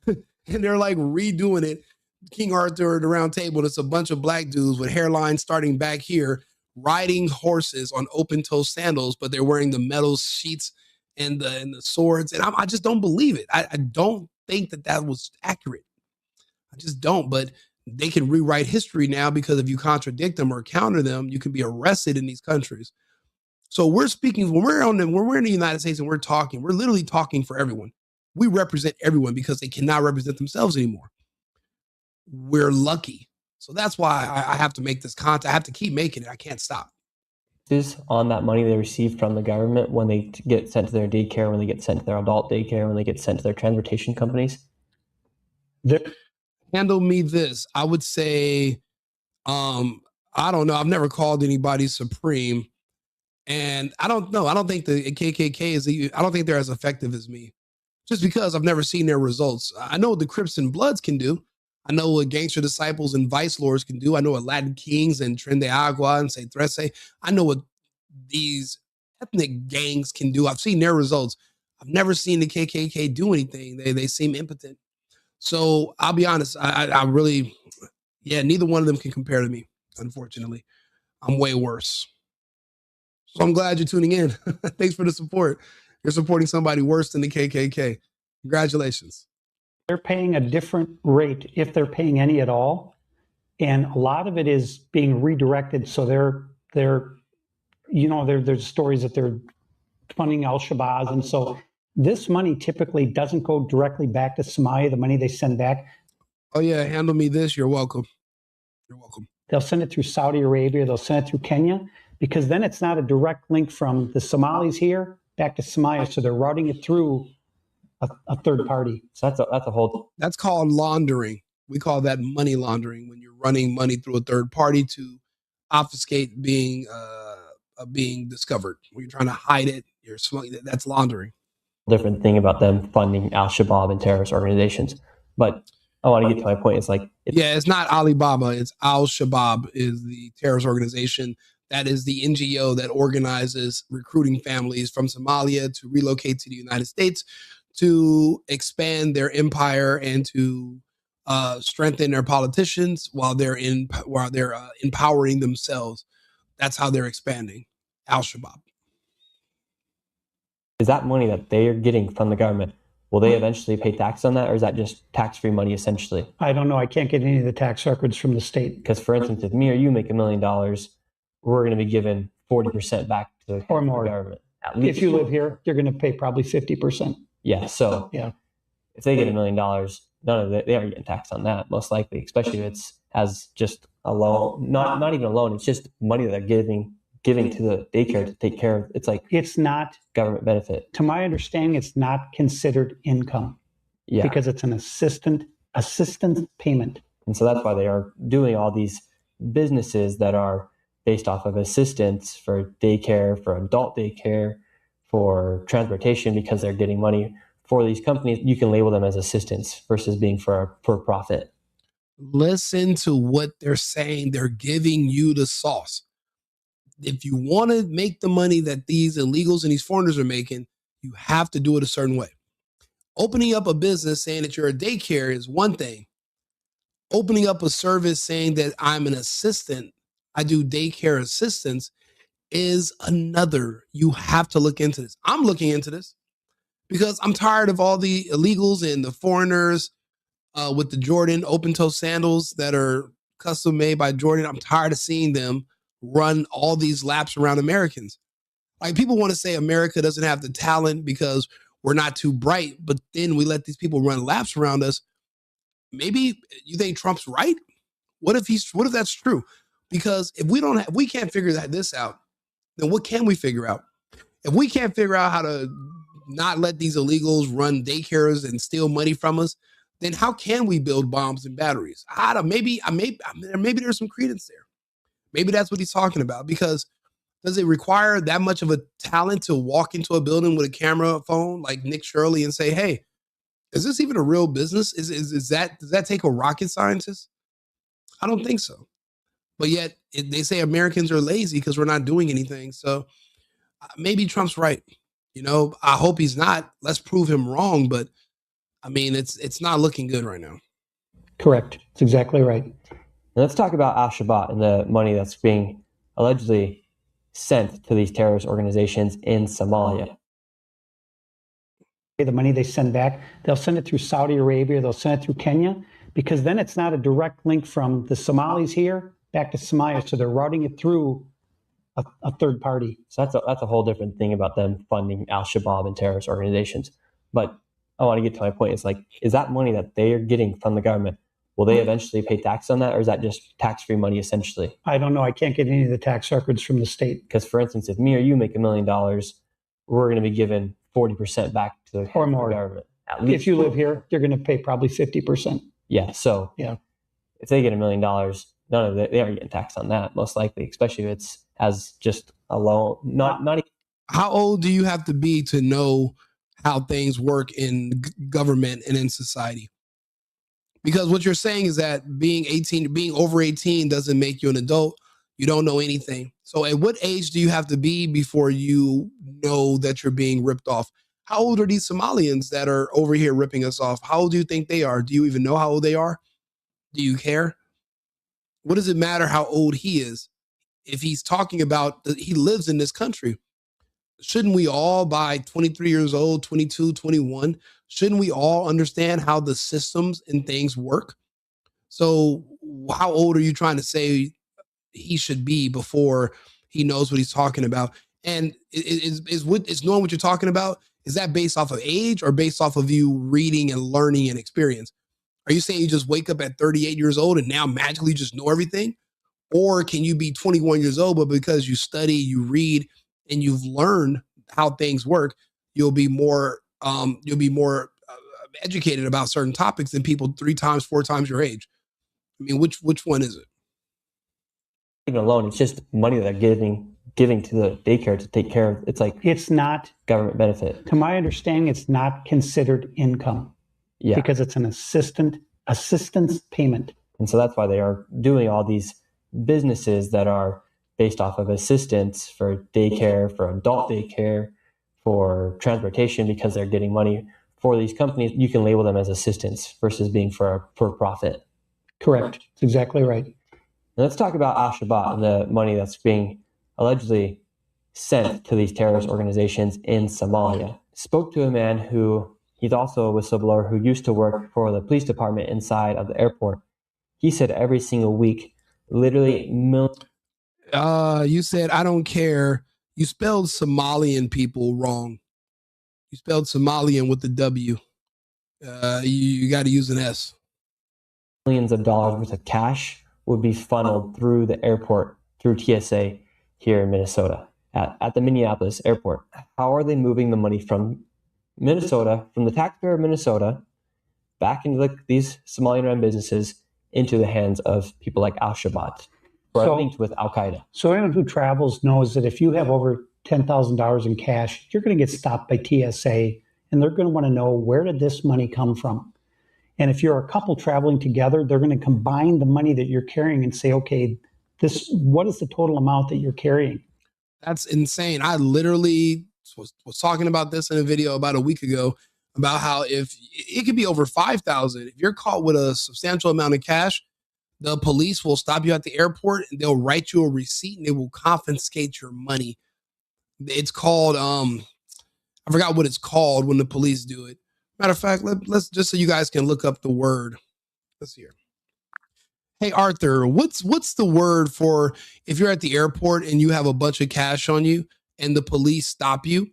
And they're like redoing it. King Arthur at the round table, it's a bunch of black dudes with hairlines starting back here, riding horses on open-toe sandals, but they're wearing the metal sheets and the swords. And I just don't believe it. I don't think that was accurate. I just don't. But they can rewrite history now, because if you contradict them or counter them, you can be arrested in these countries. So we're speaking when we're in the United States and we're literally talking for everyone. We represent everyone because they cannot represent themselves anymore. We're lucky. So that's why I have to make this content. I have to keep making it. I can't stop. Is on that money they receive from the government when they get sent to their daycare, when they get sent to their adult daycare, when they get sent to their transportation companies? Handle me this. I would say, I don't know. I've never called anybody supreme. And I don't know. I don't think the KKK I don't think they're as effective as me, just because I've never seen their results. I know what the Crips and Bloods can do. I know what Gangster Disciples and Vice Lords can do. I know what Latin Kings and Tren de Agua and Say Trece. I know what these ethnic gangs can do. I've seen their results. I've never seen the KKK do anything. They seem impotent. So I'll be honest. I really, neither one of them can compare to me, unfortunately. I'm way worse. So I'm glad you're tuning in. Thanks for the support. You're supporting somebody worse than the KKK. Congratulations. They're paying a different rate, if they're paying any at all. And a lot of it is being redirected. So there's stories that they're funding al-Shabaab. And so this money typically doesn't go directly back to Somalia, the money they send back. Oh yeah, handle me this. You're welcome. You're welcome. They'll send it through Saudi Arabia. They'll send it through Kenya, because then it's not a direct link from the Somalis here back to Somalia. So they're routing it through a third party. So that's called laundering. We call that money laundering, when you're running money through a third party to obfuscate being discovered. When you're trying to hide it, you're smuggling. That's laundering. Different thing about them funding al-Shabaab and terrorist organizations. But I want to get to my point. It's not Alibaba. It's al-Shabaab is the terrorist organization. That is the NGO that organizes recruiting families from Somalia to relocate to the United States to expand their empire and to strengthen their politicians while they're empowering themselves. That's how they're expanding. Al-Shabaab. Is that money that they are getting from the government, will they eventually pay tax on that, or is that just tax-free money essentially? I don't know. I can't get any of the tax records from the state. Because, for instance, if me or you make $1 million, we're going to be given 40% back to the government. At least. If you live here, you're going to pay probably 50%. Yeah. So if they get $1 million, they aren't getting taxed on that, most likely, especially if it's as just a loan, not even a loan. It's just money that they're giving to the daycare to take care of. It's not government benefit. To my understanding, it's not considered income. Yeah. Because it's an assistance payment. And so that's why they are doing all these businesses that are based off of assistance for daycare, for adult daycare, for transportation, because they're getting money for these companies. You can label them as assistance versus being for profit. Listen to what they're saying. They're giving you the sauce. If you want to make the money that these illegals and these foreigners are making, you have to do it a certain way. Opening up a business saying that you're a daycare is one thing. Opening up a service saying that I'm an assistant, I do daycare assistance, is another. You have to look into this. I'm looking into this because I'm tired of all the illegals and the foreigners with the Jordan open-toe sandals that are custom made by Jordan. I'm tired of seeing them run all these laps around Americans. Like, people want to say America doesn't have the talent because we're not too bright, but then we let these people run laps around us. Maybe you think Trump's right? What if that's true? Because if we can't figure this out, then what can we figure out? If we can't figure out how to not let these illegals run daycares and steal money from us, then how can we build bombs and batteries? Maybe there's some credence there. Maybe that's what he's talking about. Because does it require that much of a talent to walk into a building with a camera phone like Nick Shirley and say, "Hey, is this even a real business? Does that take a rocket scientist?" I don't think so. But yet they say Americans are lazy because we're not doing anything. So maybe Trump's right. You know, I hope he's not. Let's prove him wrong. But I mean, it's not looking good right now. Correct. That's exactly right. Now let's talk about Al-Shabaab and the money that's being allegedly sent to these terrorist organizations in Somalia. The money they send back, they'll send it through Saudi Arabia, they'll send it through Kenya, because then it's not a direct link from the Somalis here back to Somalia. So they're routing it through a third party. So that's a whole different thing about them funding Al-Shabaab and terrorist organizations. But I want to get to my point. It's like, is that money that they are getting from the government, will they eventually pay tax on that, or is that just tax-free money essentially? I don't know. I can't get any of the tax records from the state. Because, for instance, if me or you make $1 million, we're going to be given 40% back to the Or more. government. At least. If you live here, you're going to pay probably 50%. Yeah. So yeah, if they get $1 million, none of they aren't getting taxed on that, most likely, especially if it's as just a loan. Not even. How old do you have to be to know how things work in government and in society? Because what you're saying is that being over 18 doesn't make you an adult. You don't know anything. So at what age do you have to be before you know that you're being ripped off? How old are these Somalians that are over here ripping us off? How old do you think they are? Do you even know how old they are? Do you care? What does it matter how old he is? If he's talking about he lives in this country, shouldn't we all by 23 years old, 22, 21, shouldn't we all understand how the systems and things work? So how old are you trying to say he should be before he knows what he's talking about? And is knowing what you're talking about, is that based off of age or based off of you reading and learning and experience? Are you saying you just wake up at 38 years old and now magically just know everything? Or can you be 21 years old, but because you study, you read, and you've learned how things work, you'll be more educated about certain topics than people 3 times, 4 times your age? I mean, which one is it? Even alone, it's just money that they're giving to the daycare to take care of. It's not government benefit. To my understanding, it's not considered income. Yeah. Because it's an assistance payment. And so that's why they are doing all these businesses that are based off of assistance for daycare, for adult daycare, for transportation, because they're getting money for these companies. You can label them as assistance versus being for profit. Correct. That's exactly right. Now let's talk about Al-Shabaab and the money that's being allegedly sent to these terrorist organizations in Somalia. Spoke to a man who, he's also a whistleblower who used to work for the police department inside of the airport. He said every single week, literally millions. You said, I don't care. You spelled Somalian people wrong. You spelled Somalian with the W. You got to use an S. Millions of dollars worth of cash would be funneled through the airport, through TSA here in Minnesota, at the Minneapolis airport. How are they moving the money from Minnesota, from the taxpayer of Minnesota, back into these Somalian-run businesses, into the hands of people like Al-Shabaab, who are linked with Al-Qaeda? So anyone who travels knows that if you have over $10,000 in cash, you're going to get stopped by TSA, and they're going to want to know, where did this money come from? And if you're a couple traveling together, they're going to combine the money that you're carrying and say, okay, what is the total amount that you're carrying? That's insane. I literally was talking about this in a video about a week ago, about how if it could be over 5,000, if you're caught with a substantial amount of cash, the police will stop you at the airport and they'll write you a receipt and they will confiscate your money. It's called, I forgot what it's called when the police do it. Matter of fact, let's just so you guys can look up the word. Let's see here. Hey, Arthur, what's the word for if you're at the airport and you have a bunch of cash on you and the police stop you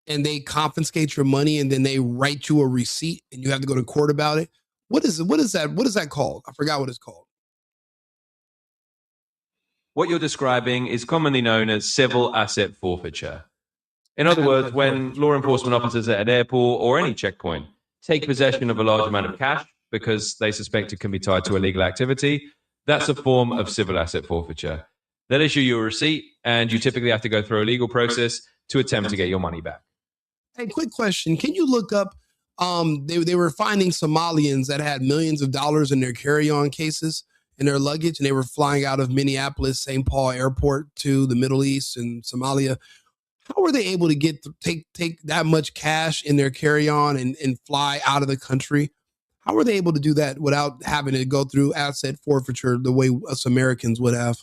and they confiscate your money and then they write you a receipt and you have to go to court about it? What is that called? I forgot what it's called. What you're describing is commonly known as civil asset forfeiture. In other words, when law enforcement officers at an airport or any checkpoint take possession of a large amount of cash because they suspect it can be tied to illegal activity, that's a form of civil asset forfeiture. They'll issue you a receipt, and you typically have to go through a legal process to attempt to get your money back. Hey, quick question. Can you look up, they were finding Somalians that had millions of dollars in their carry-on cases in their luggage, and they were flying out of Minneapolis, St. Paul airport to the Middle East and Somalia. How were they able to take that much cash in their carry-on and fly out of the country? How were they able to do that without having to go through asset forfeiture the way us Americans would have?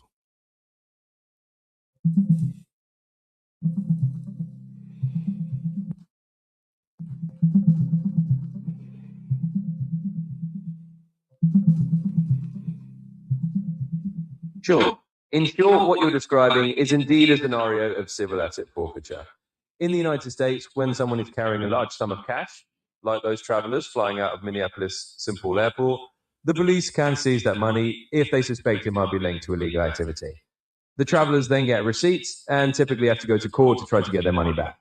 Sure. In short, what you're describing is indeed a scenario of civil asset forfeiture. In the United States, when someone is carrying a large sum of cash, like those travelers flying out of Minneapolis St. Paul Airport, the police can seize that money if they suspect it might be linked to illegal activity. The travelers then get receipts and typically have to go to court to try to get their money back.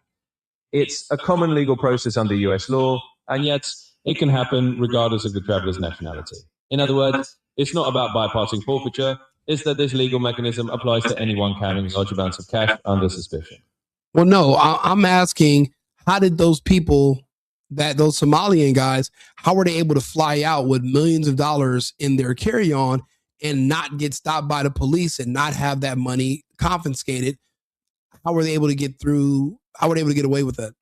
It's a common legal process under US law, and yet it can happen regardless of the traveler's nationality. In other words, it's not about bypassing forfeiture, it's that this legal mechanism applies to anyone carrying large amounts of cash under suspicion. Well, no, I'm asking, how did those people, those Somalian guys, how were they able to fly out with millions of dollars in their carry-on and not get stopped by the police and not have that money confiscated? How were they able to get through? How were they able to get away with that?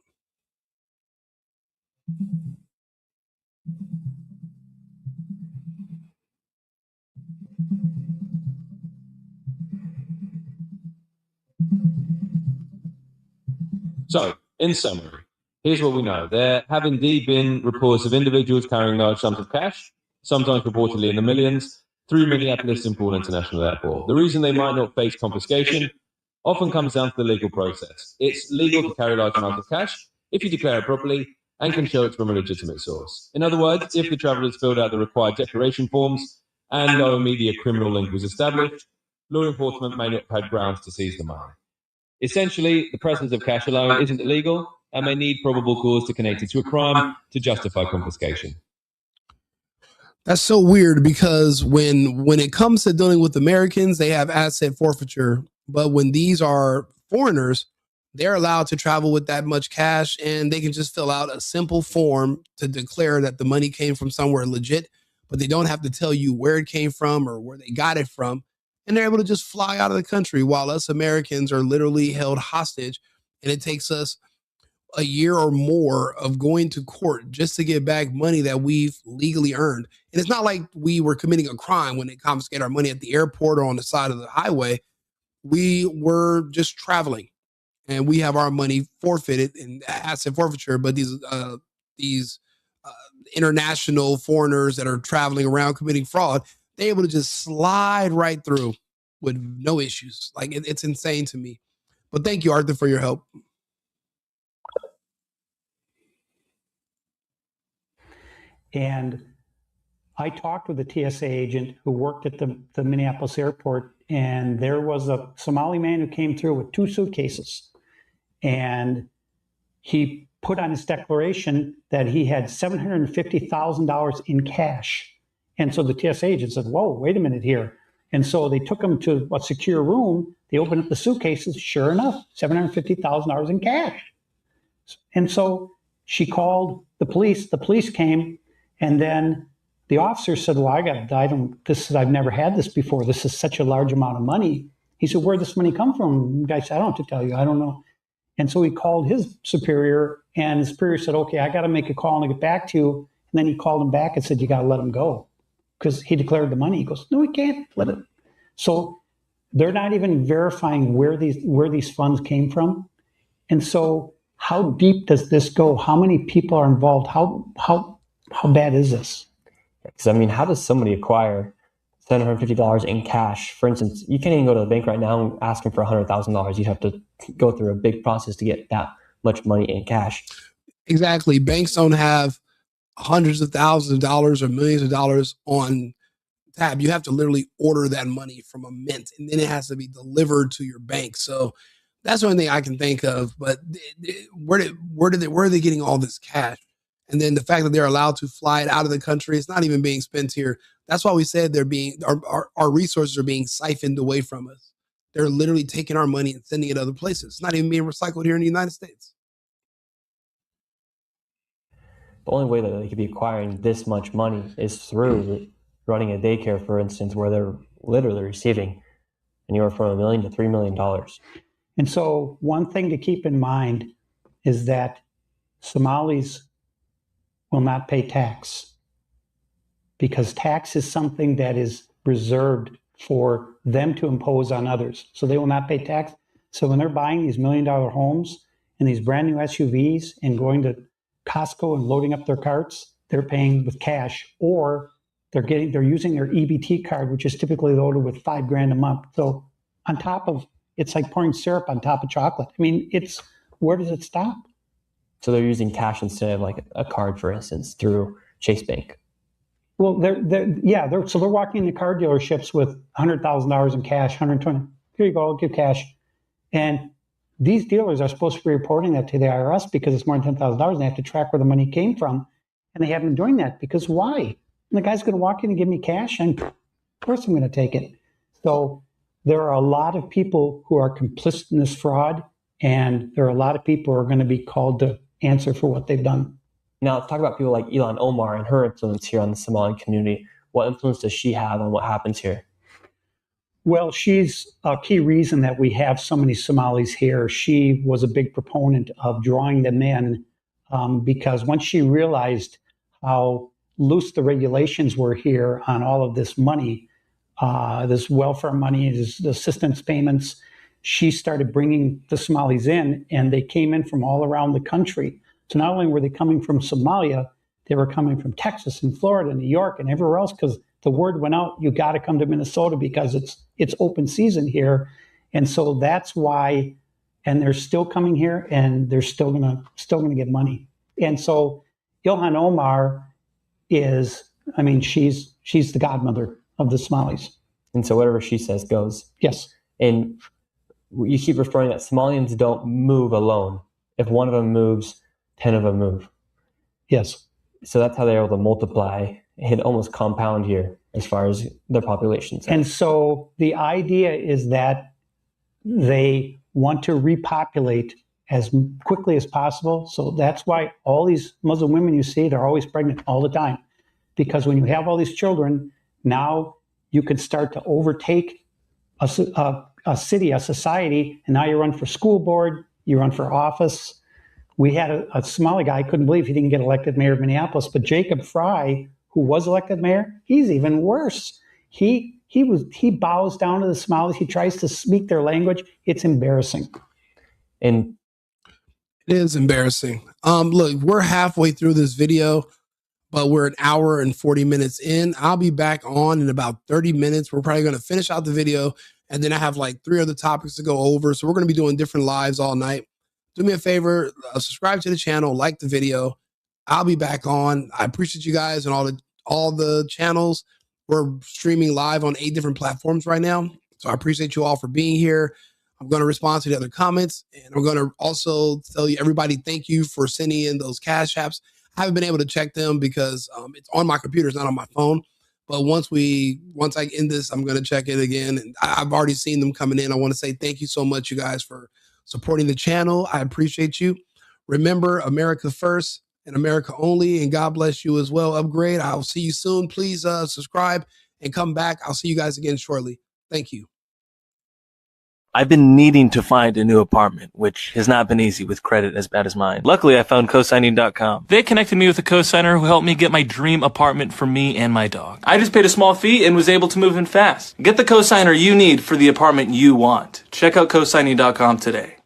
So, in summary, here's what we know. There have indeed been reports of individuals carrying large sums of cash, sometimes reportedly in the millions, through Minneapolis St. Paul International Airport. The reason they might not face confiscation often comes down to the legal process. It's legal to carry large amounts of cash if you declare it properly and can show it's from a legitimate source. In other words, if the travelers filled out the required declaration forms and no immediate criminal link was established, law enforcement may not have had grounds to seize the money. Essentially, the presence of cash alone isn't illegal and may need probable cause to connect it to a crime to justify confiscation. That's so weird because when it comes to dealing with Americans, they have asset forfeiture. But when these are foreigners, they're allowed to travel with that much cash and they can just fill out a simple form to declare that the money came from somewhere legit, but they don't have to tell you where it came from or where they got it from. And they're able to just fly out of the country while us Americans are literally held hostage. And it takes us a year or more of going to court just to get back money that we've legally earned. And it's not like we were committing a crime when they confiscate our money at the airport or on the side of the highway. We were just traveling and we have our money forfeited in asset forfeiture. But these international foreigners that are traveling around committing fraud, they're able to just slide right through with no issues. Like it's insane to me. But thank you, Arthur, for your help. And I talked with a TSA agent who worked at the Minneapolis airport, and there was a Somali man who came through with 2 suitcases. And he put on his declaration that he had $750,000 in cash. And so the TSA agent said, whoa, wait a minute here. And so they took him to a secure room. They opened up the suitcases. Sure enough, $750,000 in cash. And so she called the police. The police came. And then the officer said, well, I've never had this before. This is such a large amount of money. He said, where'd this money come from? The guy said, I don't have to tell you. I don't know. And so he called his superior, and his superior said, okay, I got to make a call and get back to you. And then he called him back and said, you got to let him go because he declared the money. He goes, no, we can't let it. So they're not even verifying where these funds came from. And so how deep does this go? How many people are involved? How bad is this? Because, I mean, how does somebody acquire $750 in cash? For instance, you can't even go to the bank right now and ask them for $100,000. You'd have to go through a big process to get that much money in cash. Exactly. Banks don't have hundreds of thousands of dollars or millions of dollars on tab. You have to literally order that money from a mint, and then it has to be delivered to your bank. So that's the only thing I can think of. But where are they getting all this cash? And then the fact that they're allowed to fly it out of the country, it's not even being spent here. That's why we said our resources are being siphoned away from us. They're literally taking our money and sending it other places. It's not even being recycled here in the United States. The only way that they could be acquiring this much money is through running a daycare, for instance, where they're literally receiving anywhere from $1 million to $3 million. And so one thing to keep in mind is that Somalis will not pay tax, because tax is something that is reserved for them to impose on others. So they will not pay tax. So when they're buying these $1 million homes and these brand new SUVs and going to Costco and loading up their carts, they're paying with cash, or they're using their EBT card, which is typically loaded with $5,000 a month. So on top of, it's like pouring syrup on top of chocolate. I mean, where does it stop? So they're using cash instead of like a card, for instance, through Chase Bank. Well, so they're walking into car dealerships with $100,000 in cash, 120. Here you go, I'll give cash. And these dealers are supposed to be reporting that to the IRS because it's more than $10,000, and they have to track where the money came from. And they haven't been doing that because why? And the guy's going to walk in and give me cash, and of course I'm going to take it. So there are a lot of people who are complicit in this fraud, and there are a lot of people who are going to be called to answer for what they've done. Now, let's talk about people like Ilhan Omar and her influence here on the Somali community. What influence does she have on what happens here? Well, she's a key reason that we have so many Somalis here. She was a big proponent of drawing them in because once she realized how loose the regulations were here on all of this money, this welfare money, this assistance payments, she started bringing the Somalis in, and they came in from all around the country. So not only were they coming from Somalia, they were coming from Texas and Florida and New York and everywhere else, because the word went out, you got to come to Minnesota because it's open season here. And so that's why, and they're still coming here, and they're still gonna get money. And so Ilhan Omar is, I mean, she's the godmother of the Somalis. And so whatever she says goes. Yes. And you keep referring that Somalians don't move alone. If one of them moves, 10 of them move. Yes. So that's how they're able to multiply and almost compound here as far as their populations. And so the idea is that they want to repopulate as quickly as possible. So that's why all these Muslim women you see, they're always pregnant all the time. Because when you have all these children, now you can start to overtake a city, a society, and now you run for school board, you run for office. We had a Somali guy, I couldn't believe he didn't get elected mayor of Minneapolis, but Jacob Fry, who was elected mayor, he's even worse. He bows down to the Somalis. He tries to speak their language. It's embarrassing. And it is embarrassing. Look, we're halfway through this video, but we're an hour and 40 minutes in. I'll be back on in about 30 minutes. We're probably going to finish out the video, and then I have like 3 other topics to go over. So we're going to be doing different lives all night. Do me a favor, subscribe to the channel, like the video. I'll be back on. I appreciate you guys and all the channels. We're streaming live on 8 different platforms right now. So I appreciate you all for being here. I'm going to respond to the other comments, and I'm going to also tell you, everybody, thank you for sending in those cash apps. I haven't been able to check them because it's on my computer, it's not on my phone. But once I end this, I'm going to check it again. And I've already seen them coming in. I want to say thank you so much, you guys, for supporting the channel. I appreciate you. Remember, America first and America only, and God bless you as well. Upgrade. I'll see you soon. Please subscribe and come back. I'll see you guys again shortly. Thank you. I've been needing to find a new apartment, which has not been easy with credit as bad as mine. Luckily, I found cosigning.com. They connected me with a cosigner who helped me get my dream apartment for me and my dog. I just paid a small fee and was able to move in fast. Get the cosigner you need for the apartment you want. Check out cosigning.com today.